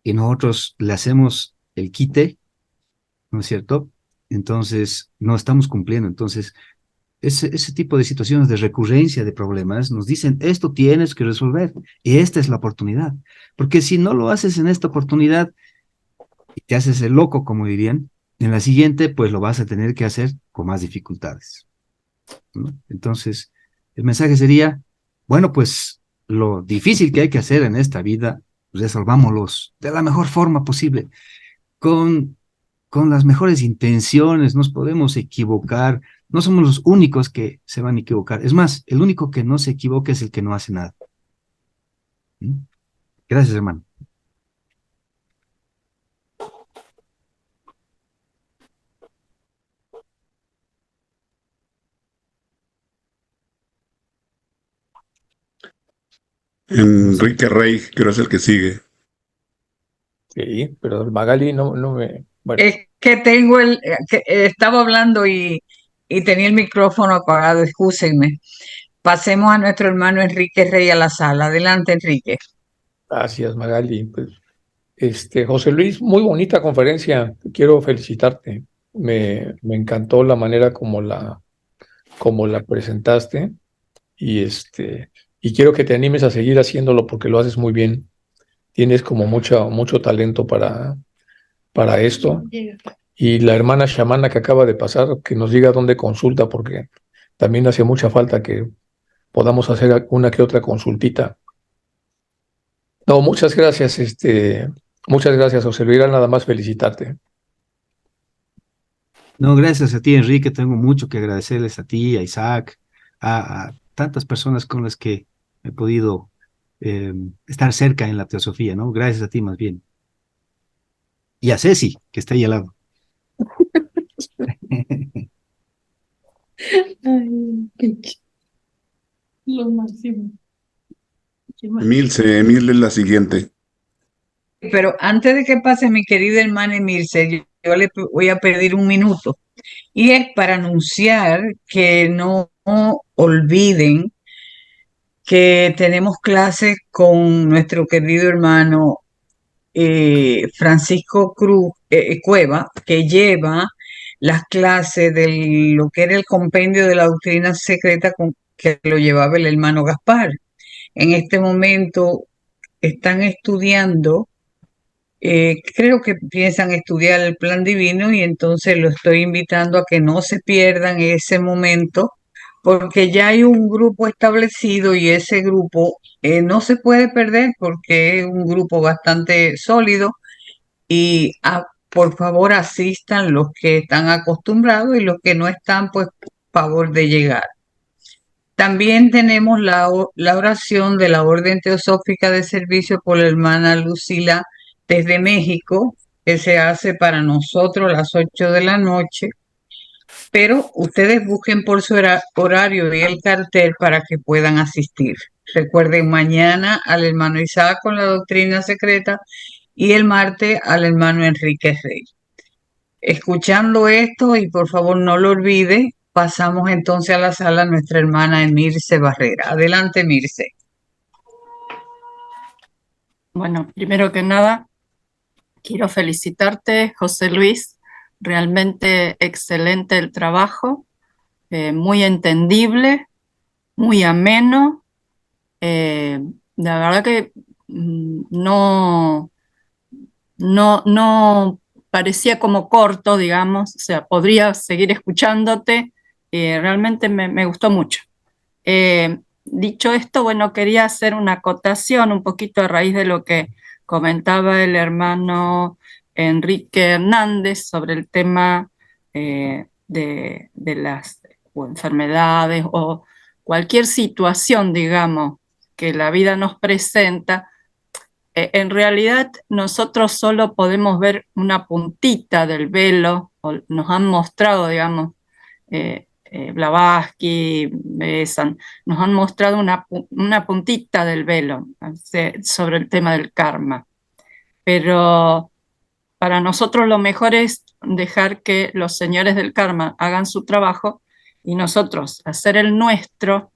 y nosotros le hacemos el quite, ¿no es cierto? Entonces, no estamos cumpliendo. Entonces, ese tipo de situaciones de recurrencia de problemas nos dicen, esto tienes que resolver y esta es la oportunidad. Porque si no lo haces en esta oportunidad y te haces el loco, como dirían, en la siguiente, pues lo vas a tener que hacer con más dificultades. ¿no? Entonces, el mensaje sería, bueno, pues lo difícil que hay que hacer en esta vida, resolvámoslos de la mejor forma posible, con, con las mejores intenciones, nos podemos equivocar, no somos los únicos que se van a equivocar. Es más, el único que no se equivoca es el que no hace nada. ¿Mm? Gracias, hermano. Enrique Rey, creo es el que sigue. Sí, pero el Magali no me... Bueno, Es que tengo estaba hablando y tenía el micrófono apagado, excúsenme. Pasemos a nuestro hermano Enrique Rey a la sala. Adelante, Enrique. gracias Magali. Pues, José Luis, muy bonita conferencia. Quiero felicitarte. Me encantó la manera como la presentaste y quiero que te animes a seguir haciéndolo porque lo haces muy bien. Tienes como mucho talento para esto. Y la hermana chamana que acaba de pasar, que nos diga dónde consulta, porque también hace mucha falta que podamos hacer una que otra consultita. No, muchas gracias, José Luis. Era nada más felicitarte. No, gracias a ti, Enrique. Tengo mucho que agradecerles a ti, a Isaac, a tantas personas con las que he podido estar cerca en la teosofía, ¿no? Gracias a ti, más bien. Y a Ceci, que está ahí al lado. Lo máximo. Emilce es la siguiente. Pero antes de que pase mi querida hermana Emilce, yo le voy a pedir un minuto. Y es para anunciar que no olviden que tenemos clases con nuestro querido hermano Francisco Cruz Cueva, que lleva las clases de lo que era el compendio de la doctrina secreta que lo llevaba el hermano Gaspar. En este momento están estudiando, creo que piensan estudiar el plan divino y entonces lo estoy invitando a que no se pierdan ese momento porque ya hay un grupo establecido y ese grupo no se puede perder porque es un grupo bastante sólido y por favor asistan los que están acostumbrados y los que no están, pues favor de llegar. También tenemos la oración de la Orden Teosófica de Servicio por la hermana Lucila desde México, que se hace para nosotros a las 8 de la noche, pero ustedes busquen por su horario y el cartel para que puedan asistir. Recuerden mañana al hermano Isaac con la doctrina secreta y el martes al hermano Enrique Rey. Escuchando esto, y por favor no lo olvide, pasamos entonces a la sala nuestra hermana Emirce Barrera. Adelante, Mirce. Bueno, primero que nada, quiero felicitarte, José Luis. Realmente excelente el trabajo, muy entendible, muy ameno. La verdad que no parecía como corto, digamos, o sea, podría seguir escuchándote, realmente me gustó mucho. Dicho esto, bueno, quería hacer una acotación un poquito a raíz de lo que comentaba el hermano Enrique Hernández sobre el tema de las o enfermedades o cualquier situación, digamos, que la vida nos presenta. En realidad nosotros solo podemos ver una puntita del velo, o nos han mostrado, digamos, Blavatsky, Besan, nos han mostrado una puntita del velo sobre el tema del karma. Pero para nosotros lo mejor es dejar que los señores del karma hagan su trabajo y nosotros hacer el nuestro,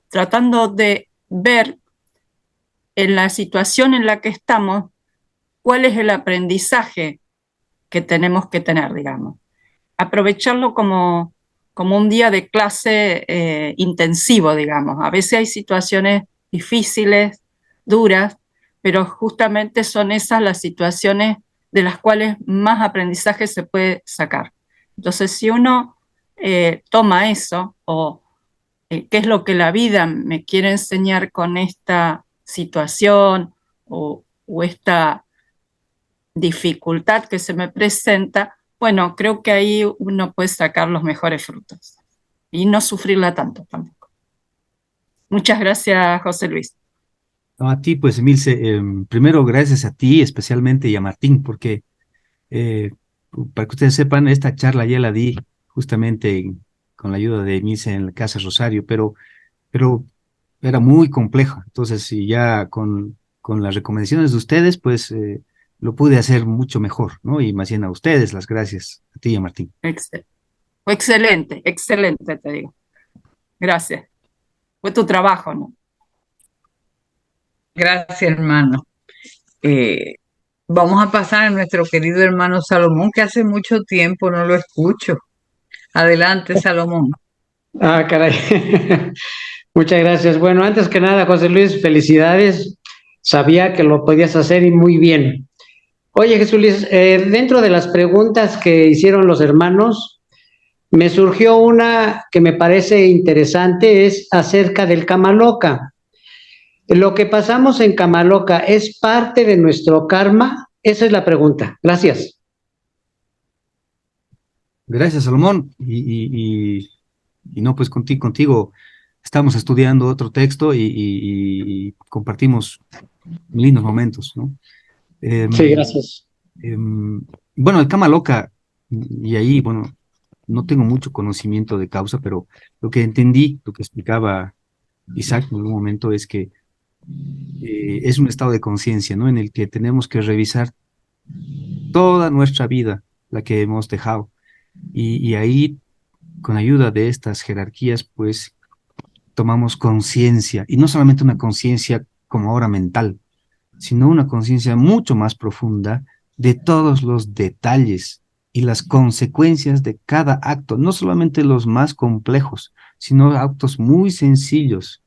tratando de ver en la situación en la que estamos cuál es el aprendizaje que tenemos que tener, digamos. Aprovecharlo como un día de clase intensivo, digamos. A veces hay situaciones difíciles, duras, pero justamente son esas las situaciones de las cuales más aprendizaje se puede sacar. Entonces, si uno toma eso o qué es lo que la vida me quiere enseñar con esta situación o esta dificultad que se me presenta, bueno, creo que ahí uno puede sacar los mejores frutos y no sufrirla tanto tampoco. Muchas gracias, José Luis. No, a ti, pues, Emilce, primero gracias a ti especialmente y a Martín, porque para que ustedes sepan, esta charla ya la di justamente con la ayuda de Emilce en la Casa Rosario, pero era muy compleja. Entonces, y ya con las recomendaciones de ustedes, pues lo pude hacer mucho mejor, ¿no? Y más bien a ustedes las gracias, a ti y a Martín. Fue excelente, excelente, te digo. Gracias. Fue tu trabajo, ¿no? Gracias, hermano. Vamos a pasar a nuestro querido hermano Salomón, que hace mucho tiempo no lo escucho. Adelante, Salomón. Ah, caray. Muchas gracias. Bueno, antes que nada, José Luis, felicidades. Sabía que lo podías hacer y muy bien. Oye, Jesús Luis, dentro de las preguntas que hicieron los hermanos, me surgió una que me parece interesante, es acerca del Kamaloka. ¿Lo que pasamos en Kamaloka es parte de nuestro karma? Esa es la pregunta. Gracias. Gracias, Salomón. Y no, pues contigo estamos estudiando otro texto y compartimos lindos momentos, ¿no? Sí, gracias. Bueno, el Kama Loka, y ahí, bueno, no tengo mucho conocimiento de causa, pero lo que entendí, lo que explicaba Isaac en algún momento es que es un estado de conciencia, ¿no? En el que tenemos que revisar toda nuestra vida, la que hemos dejado. Y ahí, con ayuda de estas jerarquías, pues tomamos conciencia, y no solamente una conciencia como ahora mental, sino una conciencia mucho más profunda de todos los detalles y las consecuencias de cada acto, no solamente los más complejos, sino actos muy sencillos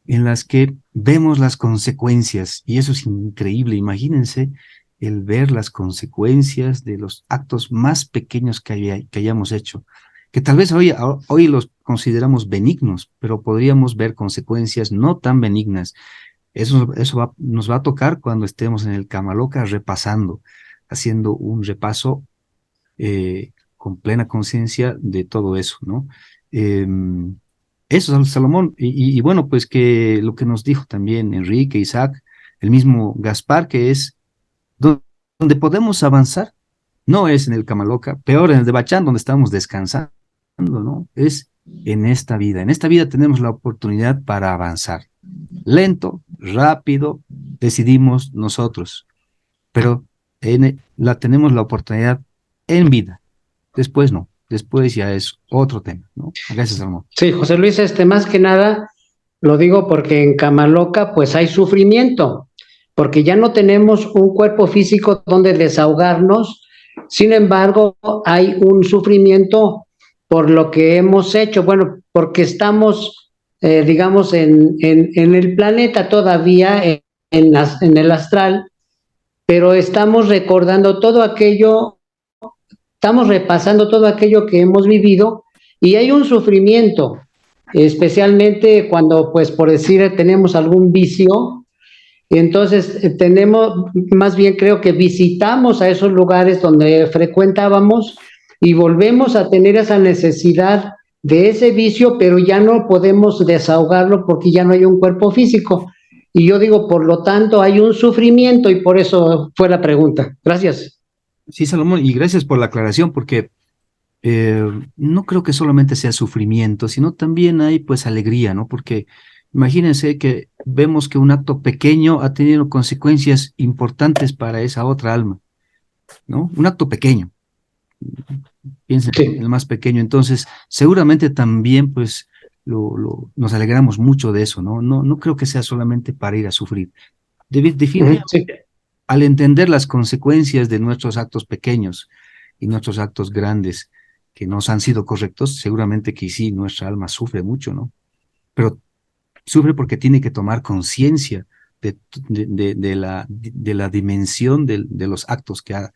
en las que vemos las consecuencias, y eso es increíble. Imagínense el ver las consecuencias de los actos más pequeños que hayamos hecho, que tal vez hoy los consideramos benignos, pero podríamos ver consecuencias no tan benignas. Eso nos va a tocar cuando estemos en el Kamaloka repasando, haciendo un repaso con plena conciencia de todo eso, ¿no? Eso, Salomón. Y bueno, pues que lo que nos dijo también Enrique, Isaac, el mismo Gaspar, que es donde podemos avanzar, no es en el Kamaloka, peor en el de Bachán, donde estamos descansando, ¿no? Es en esta vida. En esta vida tenemos la oportunidad para avanzar. Lento, rápido, decidimos nosotros, pero tenemos la oportunidad en vida. Después no, después ya es otro tema, ¿no? Gracias, Salomón. Sí, José Luis, más que nada lo digo porque en Kamaloka pues hay sufrimiento, porque ya no tenemos un cuerpo físico donde desahogarnos. Sin embargo, hay un sufrimiento por lo que hemos hecho, bueno, porque estamos, digamos, en el planeta todavía, en el astral, pero estamos recordando todo aquello, estamos repasando todo aquello que hemos vivido y hay un sufrimiento, especialmente cuando, pues, por decir, tenemos algún vicio. Entonces, tenemos, más bien creo que visitamos a esos lugares donde frecuentábamos y volvemos a tener esa necesidad de ese vicio, pero ya no podemos desahogarlo porque ya no hay un cuerpo físico. Y yo digo, por lo tanto, hay un sufrimiento y por eso fue la pregunta. Gracias. Sí, Salomón, y gracias por la aclaración, porque no creo que solamente sea sufrimiento, sino también hay pues alegría, ¿no? Porque imagínense que vemos que un acto pequeño ha tenido consecuencias importantes para esa otra alma, ¿no? Un acto pequeño. Piensen en el más pequeño. Entonces, seguramente también pues nos alegramos mucho de eso, ¿no? No creo que sea solamente para ir a sufrir. Definitivamente, al entender las consecuencias de nuestros actos pequeños y nuestros actos grandes que nos han sido correctos, seguramente que sí, nuestra alma sufre mucho, ¿no? Pero sufre porque tiene que tomar conciencia de la dimensión de los actos que ha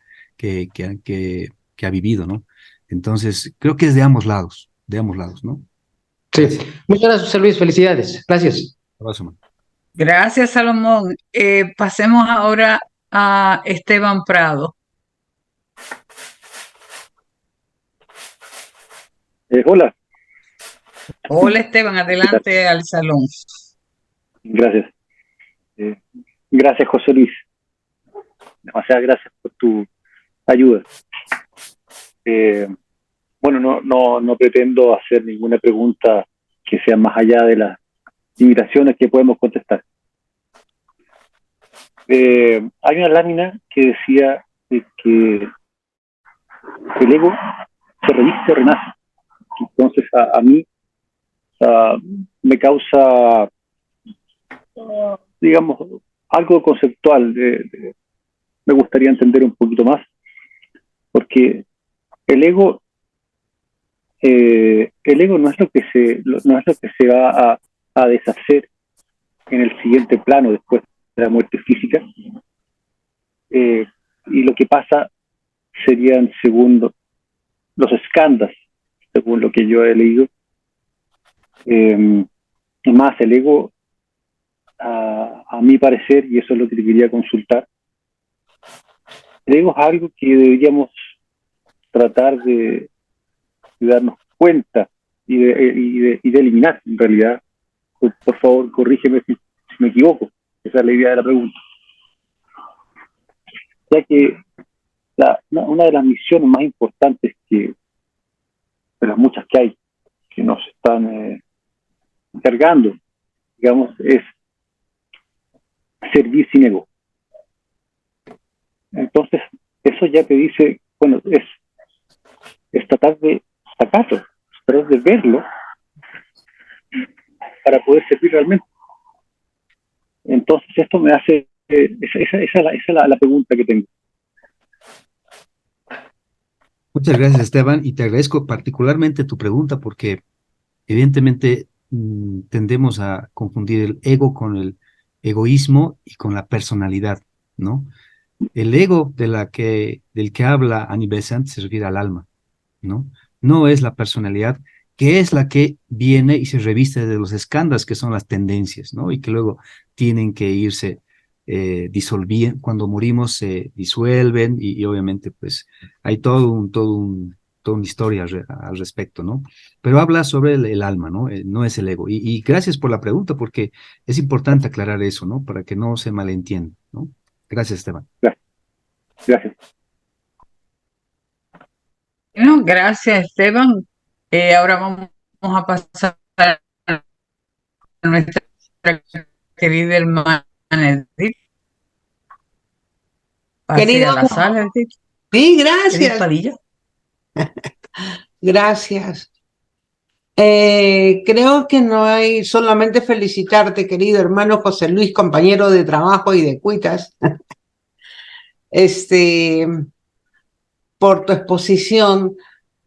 vivido, ¿no? Entonces, creo que es de ambos lados, ¿no? Sí. Muchas gracias, José Luis. Felicidades. Gracias. Abrazo, man. Gracias, Salomón. Pasemos ahora a Esteban Prado. Hola, Hola, Esteban, adelante al salón. gracias. Gracias, José Luis. Demasiadas gracias por tu ayuda. Bueno, no pretendo hacer ninguna pregunta que sea más allá de las limitaciones que podemos contestar. Hay una lámina que decía de que el ego se reviste, renace. Entonces, a mí me causa, digamos, algo conceptual. Me gustaría entender un poquito más, porque el ego no es lo que se va a deshacer en el siguiente plano después de la muerte física. Y lo que pasa serían, según los escándalos, según lo que yo he leído, más el ego, a mi parecer, y eso es lo que te quería consultar, el ego es algo que deberíamos tratar de darnos cuenta y de eliminar, en realidad. Por favor, corrígeme si me equivoco. Esa es la idea de la pregunta. Ya que una de las misiones más importantes de las muchas que hay, que nos están encargando, digamos, es servir sin ego. Entonces, eso ya te dice, bueno, es tratar de sacarlo, tratar de verlo para poder servir realmente. Entonces, esto me hace, esa es la pregunta que tengo. Muchas gracias, Esteban, y te agradezco particularmente tu pregunta porque evidentemente tendemos a confundir el ego con el egoísmo y con la personalidad, ¿no? El ego del que habla Annie Besant se refiere al alma, ¿no? No es la personalidad, que es la que viene y se reviste de los escándalos, que son las tendencias, ¿no? Y que luego tienen que irse disolviendo, cuando morimos se disuelven y obviamente pues hay toda una historia al respecto, ¿no? Pero habla sobre el alma, ¿no? No es el ego. Y gracias por la pregunta porque es importante aclarar eso, ¿no? Para que no se malentienda, ¿no? Gracias, Esteban. Gracias. Bueno, gracias, Esteban. Ahora vamos a pasar a nuestra querida hermana Edith. Pase Querido, a la sala, Edith. sí, Edith gracias. Padilla. Gracias. Creo que no hay solamente felicitarte, querido hermano José Luis, compañero de trabajo y de cuitas, por tu exposición,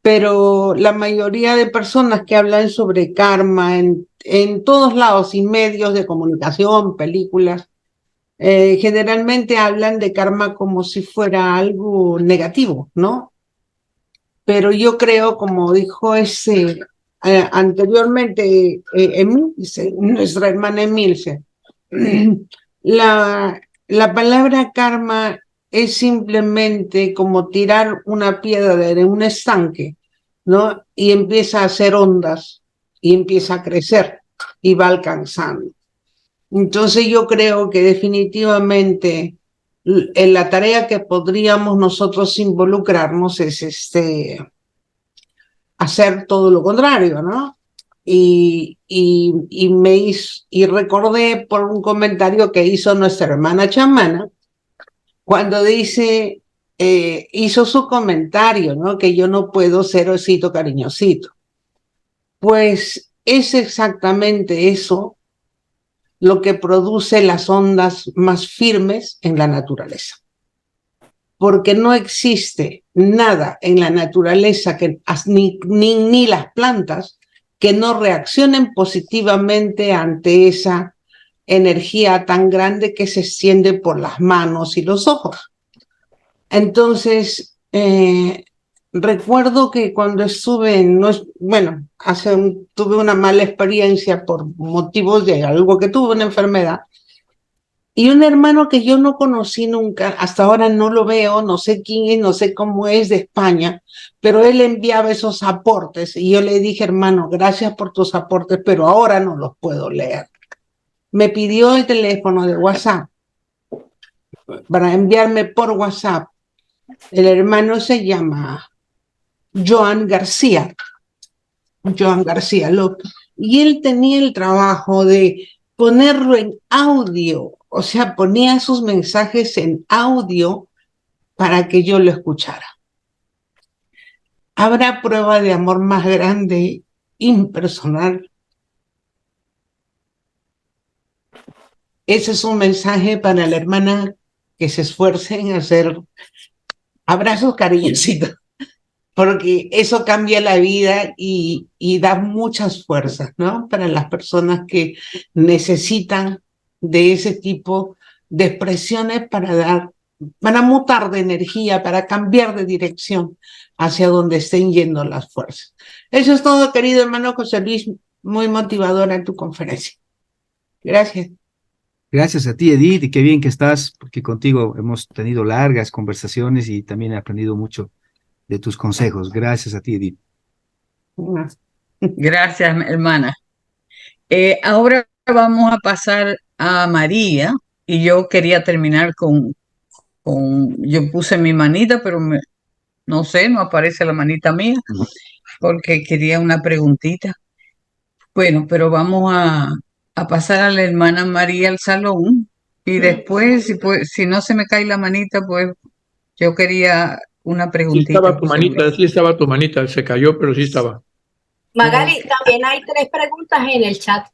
pero la mayoría de personas que hablan sobre karma en todos lados y medios de comunicación, películas, generalmente hablan de karma como si fuera algo negativo, ¿no? Pero yo creo, como dijo anteriormente Emilce, nuestra hermana Emilce, la palabra karma es simplemente como tirar una piedra de un estanque, ¿no? Y empieza a hacer ondas y empieza a crecer y va alcanzando. Entonces yo creo que definitivamente en la tarea que podríamos nosotros involucrarnos es hacer todo lo contrario, ¿no? Y recordé por un comentario que hizo nuestra hermana chamana cuando dice, hizo su comentario, ¿no? Que yo no puedo ser osito cariñosito. Pues es exactamente eso lo que produce las ondas más firmes en la naturaleza. Porque no existe nada en la naturaleza, ni las plantas, que no reaccionen positivamente ante esa energía tan grande que se extiende por las manos y los ojos. Entonces, recuerdo que cuando estuve, bueno, tuve una mala experiencia por motivos de algo que tuve, una enfermedad, y un hermano que yo no conocí nunca, hasta ahora no lo veo, no sé quién es, no sé cómo es de España, pero él enviaba esos aportes y yo le dije, hermano, gracias por tus aportes, pero ahora no los puedo leer. Me pidió el teléfono de WhatsApp para enviarme por WhatsApp. El hermano se llama Joan García López, y él tenía el trabajo de ponerlo en audio, o sea, ponía sus mensajes en audio para que yo lo escuchara. ¿Habrá prueba de amor más grande, impersonal? Ese es un mensaje para la hermana que se esfuerce en hacer abrazos cariñositos, porque eso cambia la vida y da muchas fuerzas, ¿no? Para las personas que necesitan de ese tipo de expresiones para mutar de energía, para cambiar de dirección hacia donde estén yendo las fuerzas. Eso es todo, querido hermano José Luis, muy motivadora tu conferencia. Gracias. Gracias a ti, Edith, y qué bien que estás, porque contigo hemos tenido largas conversaciones y también he aprendido mucho de tus consejos. Gracias a ti, Edith. Gracias, hermana. Ahora vamos a pasar a María y yo quería terminar yo puse mi manita, pero no sé, no aparece la manita mía porque quería una preguntita. Bueno, pero vamos a pasar a la hermana María al salón y después, si no se me cae la manita, pues yo quería una Sí preguntita. estaba tu manita, se cayó, pero sí estaba. Magali, también hay 3 preguntas en el chat.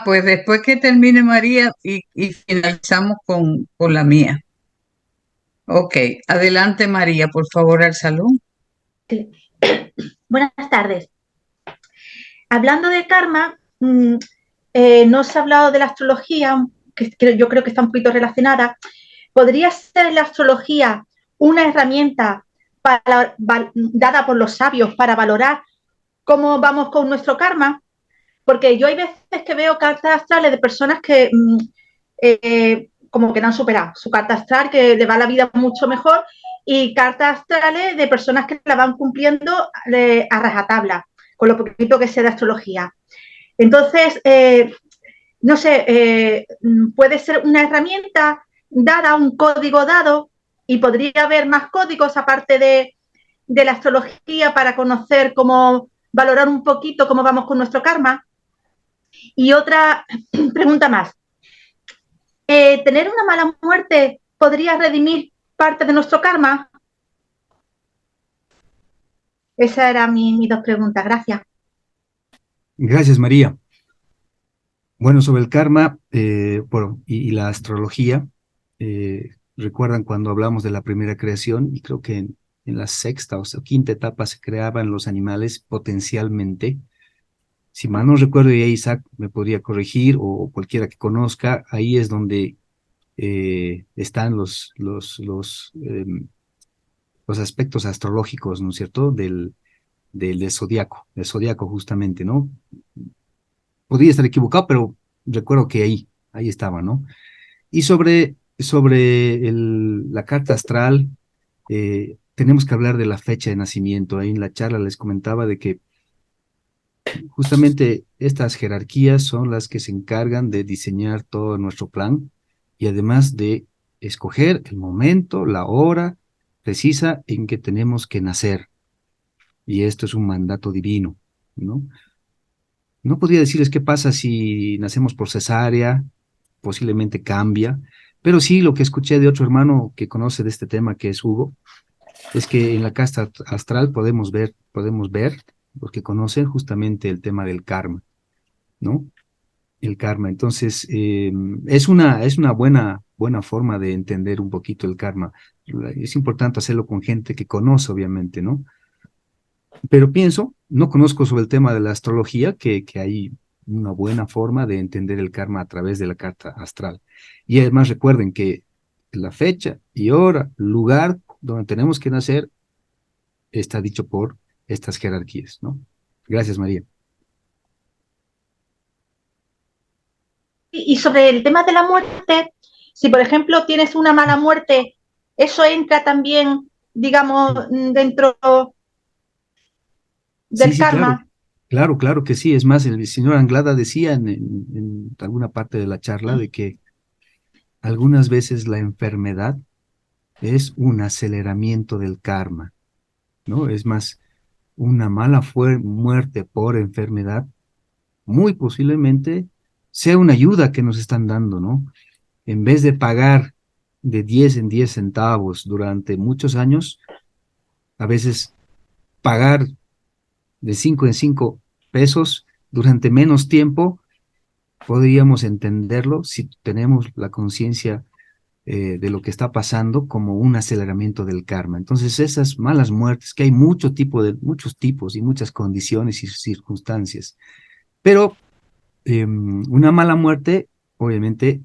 Pues después que termine María y finalizamos con la mía. Ok, adelante María, por favor, al salón. Buenas tardes. Hablando de karma, no se ha hablado de la astrología, que yo creo que está un poquito relacionada. ¿Podría ser la astrología una herramienta dada por los sabios para valorar cómo vamos con nuestro karma? Porque yo hay veces que veo cartas astrales de personas que como que no han superado su carta astral, que le va la vida mucho mejor, y cartas astrales de personas que la van cumpliendo a rajatabla, con lo poquito que sé de astrología. Entonces, no sé, puede ser una herramienta dada, un código dado, y podría haber más códigos aparte de la astrología para conocer cómo valorar un poquito cómo vamos con nuestro karma. Y otra pregunta más. ¿Tener una mala muerte podría redimir parte de nuestro karma? Esas eran mis 2 preguntas. Gracias. Gracias, María. Bueno, sobre el karma y la astrología, recuerdan cuando hablamos de la primera creación, y creo que en la sexta o quinta etapa se creaban los animales potencialmente. Si mal no recuerdo, y ahí Isaac me podría corregir, o cualquiera que conozca, ahí es donde están los aspectos astrológicos, ¿no es cierto?, del zodiaco justamente, ¿no? Podría estar equivocado, pero recuerdo que ahí estaba, ¿no? Y sobre la carta astral, tenemos que hablar de la fecha de nacimiento. Ahí en la charla les comentaba de que justamente estas jerarquías son las que se encargan de diseñar todo nuestro plan y además de escoger el momento, la hora precisa en que tenemos que nacer. Y esto es un mandato divino, ¿no? No podría decirles qué pasa si nacemos por cesárea, posiblemente cambia, pero sí lo que escuché de otro hermano que conoce de este tema, que es Hugo, es que en la carta astral podemos ver, los que conocen justamente el tema del karma, ¿no? El karma. Entonces, es una buena forma de entender un poquito el karma. Es importante hacerlo con gente que conoce, obviamente, ¿no? Pero no conozco sobre el tema de la astrología, que hay una buena forma de entender el karma a través de la carta astral. Y además recuerden que la fecha y hora, lugar donde tenemos que nacer, está dicho por estas jerarquías, ¿no? Gracias, María. Y sobre el tema de la muerte, si por ejemplo tienes una mala muerte, ¿eso entra también, digamos, dentro Sí, del sí, claro. karma? Claro que sí. Es más, el señor Anglada decía en alguna parte de la charla de que algunas veces la enfermedad es un aceleramiento del karma, ¿no? Es más, una mala muerte por enfermedad muy posiblemente sea una ayuda que nos están dando, ¿no? En vez de pagar de 10 en 10 centavos durante muchos años, a veces pagar de 5 en 5 pesos durante menos tiempo, podríamos entenderlo si tenemos la conciencia de lo que está pasando como un aceleramiento del karma. Entonces, esas malas muertes, que hay muchos tipos y muchas condiciones y circunstancias, pero una mala muerte, obviamente,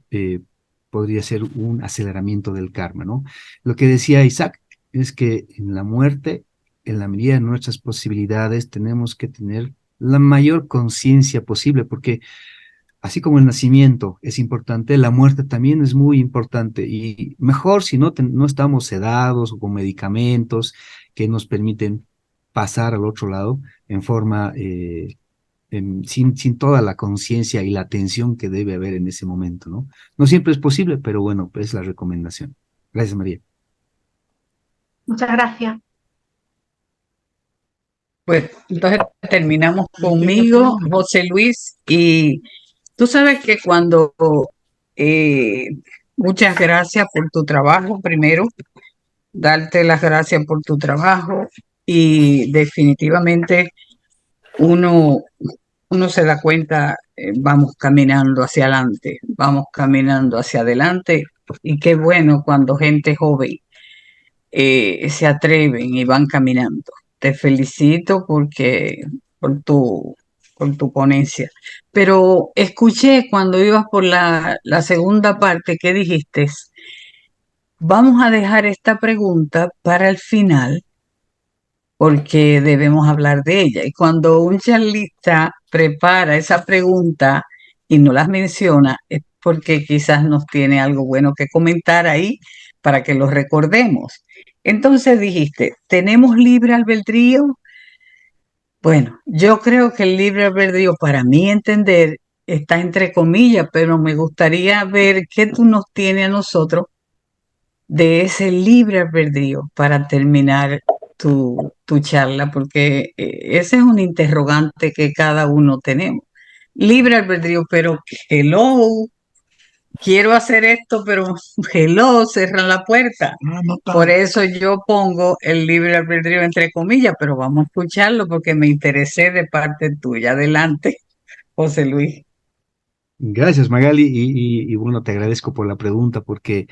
podría ser un aceleramiento del karma, ¿no? Lo que decía Isaac es que en la muerte, en la medida de nuestras posibilidades, tenemos que tener la mayor conciencia posible, porque así como el nacimiento es importante, la muerte también es muy importante y mejor si no estamos sedados o con medicamentos que nos permiten pasar al otro lado en forma, sin toda la conciencia y la atención que debe haber en ese momento, ¿no? No siempre es posible, pero bueno, pues es la recomendación. Gracias, María. Muchas gracias. Pues entonces terminamos conmigo, José Luis, y tú sabes que cuando, eh, muchas gracias por tu trabajo, primero, darte las gracias por tu trabajo y definitivamente uno, uno se da cuenta, vamos caminando hacia adelante, vamos caminando hacia adelante y qué bueno cuando gente joven se atreven y van caminando. Te felicito porque por tu ponencia. Pero escuché cuando ibas por la segunda parte que dijiste, vamos a dejar esta pregunta para el final porque debemos hablar de ella. Y cuando un charlista prepara esa pregunta y no las menciona, es porque quizás nos tiene algo bueno que comentar ahí para que lo recordemos. Entonces dijiste, ¿tenemos libre albedrío? Bueno, yo creo que el libre albedrío, para mí entender, está entre comillas, pero me gustaría ver qué tú nos tienes a nosotros de ese libre albedrío para terminar tu charla, porque ese es un interrogante que cada uno tenemos. Libre albedrío, pero hello, quiero hacer esto, pero hello, cerran la puerta. Por eso yo pongo el libre albedrío entre comillas, pero vamos a escucharlo porque me interesé de parte tuya. Adelante, José Luis. Gracias, Magali, y bueno, te agradezco por la pregunta porque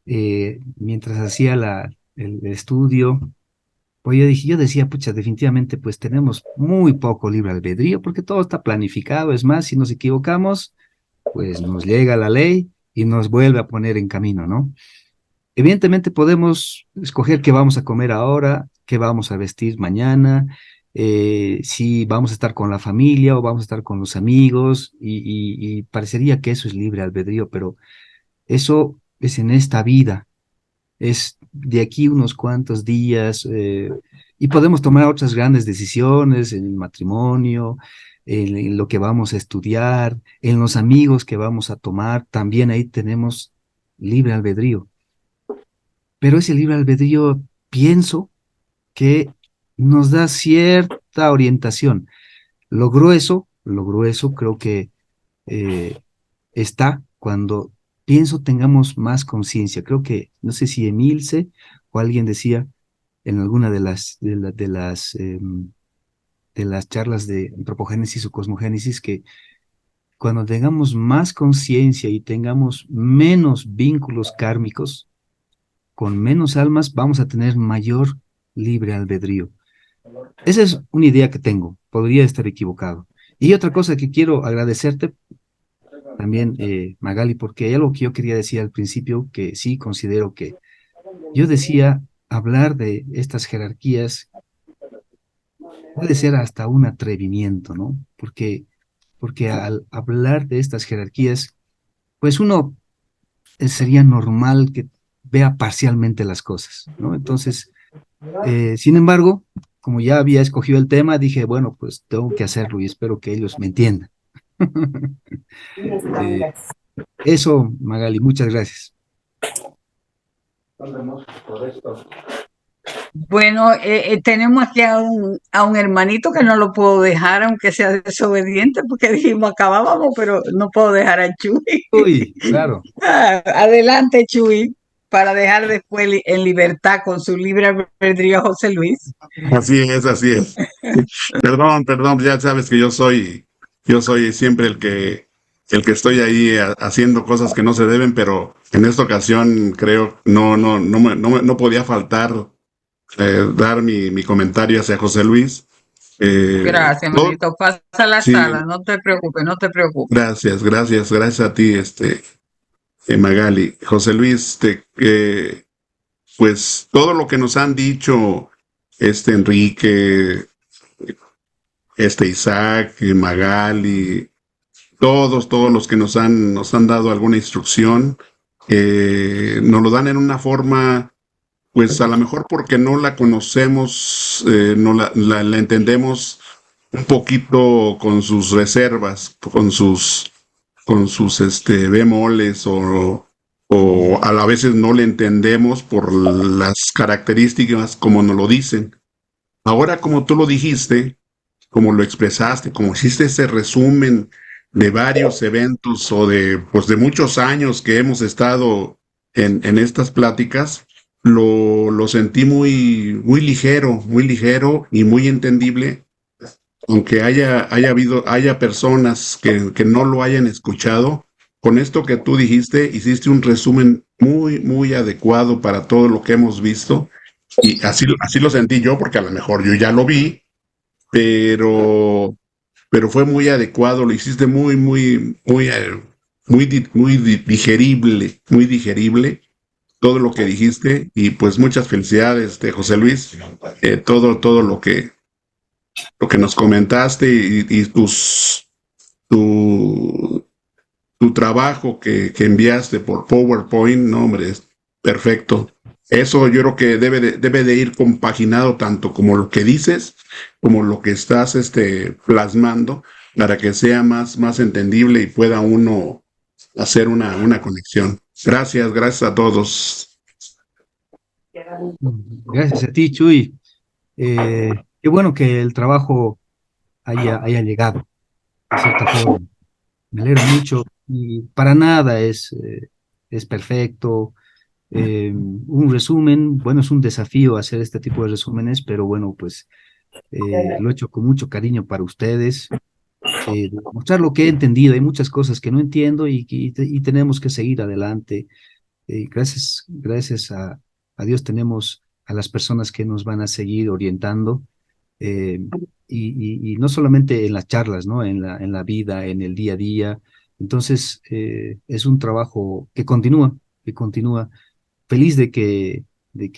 mientras hacía el estudio, pues yo decía, pucha, definitivamente pues tenemos muy poco libre albedrío porque todo está planificado. Es más, si nos equivocamos, pues nos llega la ley y nos vuelve a poner en camino, ¿no? Evidentemente podemos escoger qué vamos a comer ahora, qué vamos a vestir mañana, si vamos a estar con la familia o vamos a estar con los amigos, y parecería que eso es libre albedrío, pero eso es en esta vida, es de aquí unos cuantos días, y podemos tomar otras grandes decisiones en el matrimonio, en lo que vamos a estudiar, en los amigos que vamos a tomar, también ahí tenemos libre albedrío. Pero ese libre albedrío pienso que nos da cierta orientación. Lo grueso creo que está cuando pienso tengamos más conciencia. Creo que, no sé si Emilce o alguien decía en alguna de las charlas de antropogénesis o cosmogénesis que cuando tengamos más conciencia y tengamos menos vínculos kármicos, con menos almas vamos a tener mayor libre albedrío. Esa es una idea que tengo, podría estar equivocado. Y otra cosa que quiero agradecerte también, Magali, porque hay algo que yo quería decir al principio, que sí considero que yo decía hablar de estas jerarquías puede ser hasta un atrevimiento, ¿no? Porque al hablar de estas jerarquías, pues uno sería normal que vea parcialmente las cosas, ¿no? Entonces, sin embargo, como ya había escogido el tema, dije, bueno, pues tengo que hacerlo y espero que ellos me entiendan. Eso, Magali, muchas gracias. Bueno, tenemos aquí a un hermanito que no lo puedo dejar, aunque sea desobediente, porque dijimos acabábamos, pero no puedo dejar a Chuy. Uy, claro. Adelante, Chuy, para dejar después en libertad con su libre albedrío a José Luis. Así es, así es. Perdón, ya sabes que yo soy siempre el que estoy ahí haciendo cosas que no se deben, pero en esta ocasión creo no podía faltar dar mi comentario hacia José Luis. Gracias, hermanito. Pasa a la sí, sala, no te preocupes, no te preocupes. gracias a ti, Magali. José Luis, pues todo lo que nos han dicho, Enrique, Isaac, Magali, todos los que nos han dado alguna instrucción, nos lo dan en una forma, pues a lo mejor porque no la conocemos, no la entendemos un poquito con sus reservas, con sus bemoles o a la veces no le entendemos por las características como nos lo dicen. Ahora, como tú lo dijiste, como lo expresaste, como hiciste ese resumen de varios eventos o de muchos años que hemos estado en estas pláticas, lo sentí muy ligero y muy entendible, aunque haya personas que no lo hayan escuchado. Con esto que tú dijiste, hiciste un resumen muy adecuado para todo lo que hemos visto, y así lo sentí yo, porque a lo mejor yo ya lo vi, pero fue muy adecuado, lo hiciste muy digerible todo lo que dijiste, y pues muchas felicidades, José Luis, todo lo que nos comentaste y tu trabajo que enviaste por PowerPoint, no, hombre, es perfecto. Eso yo creo que debe de ir compaginado tanto como lo que dices, como lo que estás plasmando, para que sea más entendible y pueda uno hacer una conexión. Gracias a todos. Gracias a ti, Chuy. Qué bueno que el trabajo haya llegado, de cierta forma. Me alegro mucho y para nada es perfecto. Un resumen, bueno, es un desafío hacer este tipo de resúmenes, pero bueno, pues lo he hecho con mucho cariño para ustedes. Mostrar lo que he entendido. Hay muchas cosas que no entiendo y tenemos que seguir adelante. Gracias a Dios tenemos a las personas que nos van a seguir orientando, eh, y no solamente en las charlas, ¿no? En la vida, en el día a día. Entonces, es un trabajo que continúa. Feliz de que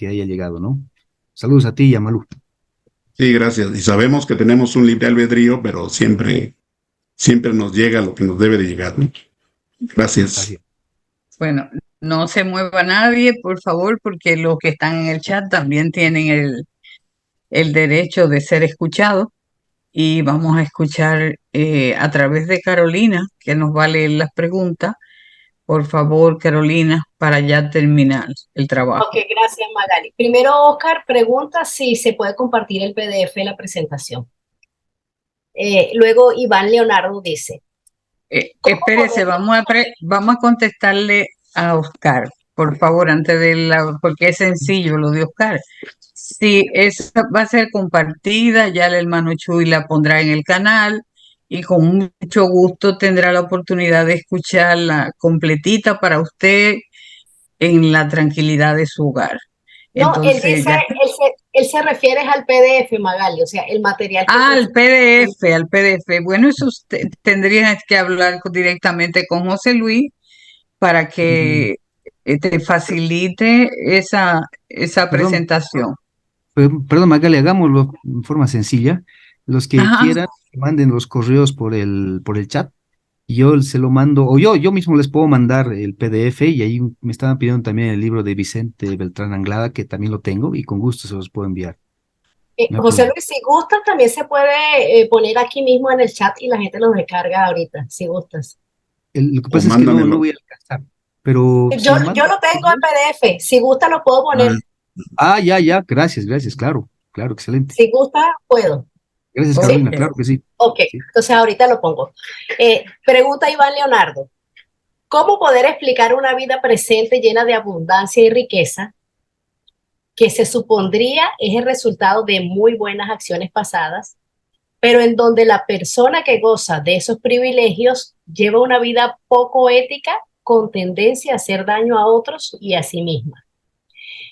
haya llegado, ¿no? Saludos a ti y a Malú. Sí, gracias. Y sabemos que tenemos un libre albedrío, pero siempre nos llega lo que nos debe de llegar, ¿no? Gracias. Bueno, no se mueva nadie, por favor, porque los que están en el chat también tienen el derecho de ser escuchados. Y vamos a escuchar a través de Carolina, que nos va a leer las preguntas. Por favor, Carolina, para ya terminar el trabajo. Ok, gracias, Magali. Primero, Oscar pregunta si se puede compartir el PDF de la presentación. Luego, Iván Leonardo dice. Espérese, vamos a contestarle a Oscar, por favor, porque es sencillo lo de Oscar. Si esa va a ser compartida, ya el hermano Chuy la pondrá en el canal y con mucho gusto tendrá la oportunidad de escucharla completita para usted en la tranquilidad de su hogar. No, Entonces, él se refiere al PDF, Magali, o sea, el material. Al PDF. Bueno, eso tendrías que hablar directamente con José Luis para que te facilite esa presentación. Perdón, Magali, hagámoslo en forma sencilla. Los que Ajá. quieran, que manden los correos por el chat. Y yo se lo mando, o yo mismo les puedo mandar el PDF, y ahí me estaban pidiendo también el libro de Vicente Beltrán Anglada, que también lo tengo, y con gusto se los puedo enviar. No hay José problema. Luis, si gustas, también se puede poner aquí mismo en el chat y la gente los descarga ahorita, si gustas. Lo que O pasa es que no mándamelo. voy a alcanzar, pero si Yo, me yo mandan... lo tengo en PDF, si gusta lo puedo poner, ya, gracias, claro, excelente. si gusta puedo. Gracias, Ok. Carolina, claro que sí. Ok, Sí. entonces ahorita lo pongo. Pregunta Iván Leonardo, ¿cómo poder explicar una vida presente llena de abundancia y riqueza que se supondría es el resultado de muy buenas acciones pasadas, pero en donde la persona que goza de esos privilegios lleva una vida poco ética con tendencia a hacer daño a otros y a sí misma?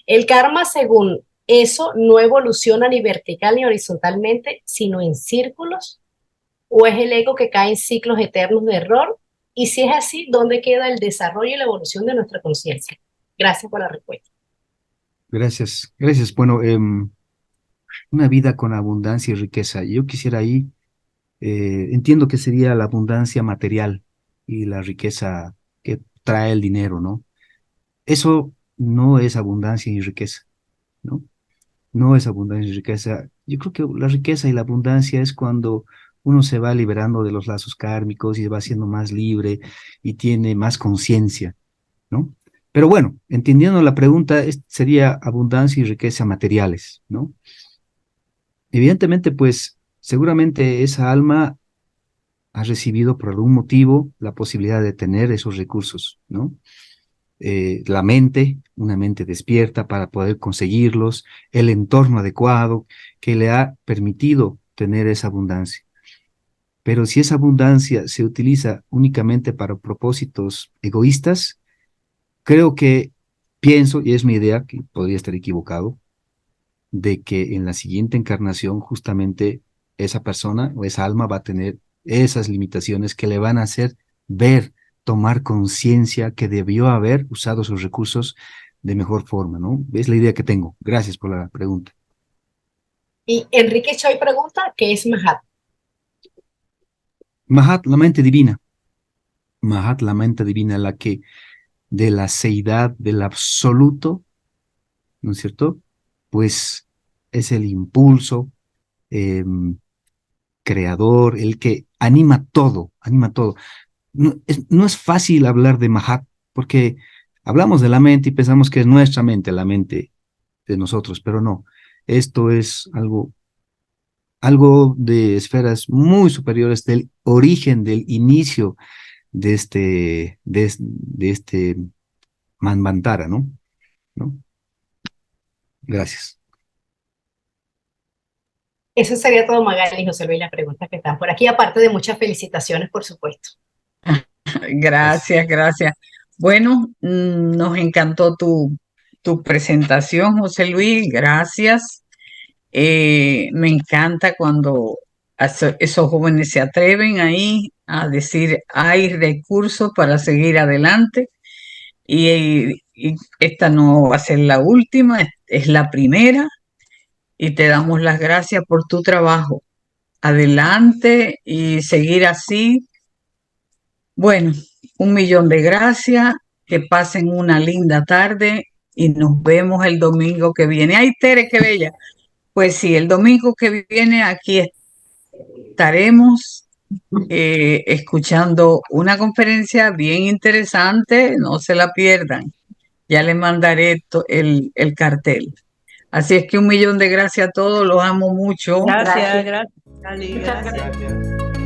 El karma, según eso, no evoluciona ni vertical ni horizontalmente, sino en círculos, o es el ego que cae en ciclos eternos de error, y si es así, ¿dónde queda el desarrollo y la evolución de nuestra conciencia? Gracias por la respuesta. Gracias. Bueno, una vida con abundancia y riqueza. Yo quisiera ahí, entiendo que sería la abundancia material y la riqueza que trae el dinero, ¿no? Eso no es abundancia y riqueza, ¿no? No es abundancia y riqueza. Yo creo que la riqueza y la abundancia es cuando uno se va liberando de los lazos kármicos y se va siendo más libre y tiene más conciencia, ¿no? Pero bueno, entendiendo la pregunta, sería abundancia y riqueza materiales, ¿no? Evidentemente, pues seguramente esa alma ha recibido por algún motivo la posibilidad de tener esos recursos, ¿no? La mente, una mente despierta para poder conseguirlos, el entorno adecuado que le ha permitido tener esa abundancia. Pero si esa abundancia se utiliza únicamente para propósitos egoístas, creo que pienso, y es mi idea, que podría estar equivocado, de que en la siguiente encarnación justamente esa persona o esa alma va a tener esas limitaciones que le van a hacer ver, tomar conciencia que debió haber usado sus recursos de mejor forma, ¿no? Es la idea que tengo. Gracias por la pregunta. Y Enrique Choi pregunta, ¿qué es Mahat? Mahat, la mente divina. Mahat, la mente divina, la que de la seidad, del absoluto, ¿no es cierto? Pues es el impulso creador, el que anima todo, anima todo. No es fácil hablar de Mahat, porque hablamos de la mente y pensamos que es nuestra mente, la mente de nosotros, pero no. Esto es algo de esferas muy superiores del origen, del inicio de este Manvantara, ¿no? ¿No? Gracias. Eso sería todo, Magali y José Luis, las preguntas que están por aquí, aparte de muchas felicitaciones, por supuesto. Gracias. Bueno, nos encantó tu presentación, José Luis, gracias. Me encanta cuando esos jóvenes se atreven ahí a decir, hay recursos para seguir adelante, y esta no va a ser la última, es la primera, y te damos las gracias por tu trabajo. Adelante y seguir así. Bueno, 1 millón de gracias, que pasen una linda tarde y nos vemos el domingo que viene. ¡Ay, Tere, qué bella! Pues sí, el domingo que viene aquí estaremos escuchando una conferencia bien interesante, no se la pierdan. Ya les mandaré el cartel. Así es que 1 millón de gracias a todos, los amo mucho. Gracias, Gracias. gracias, Cali, gracias.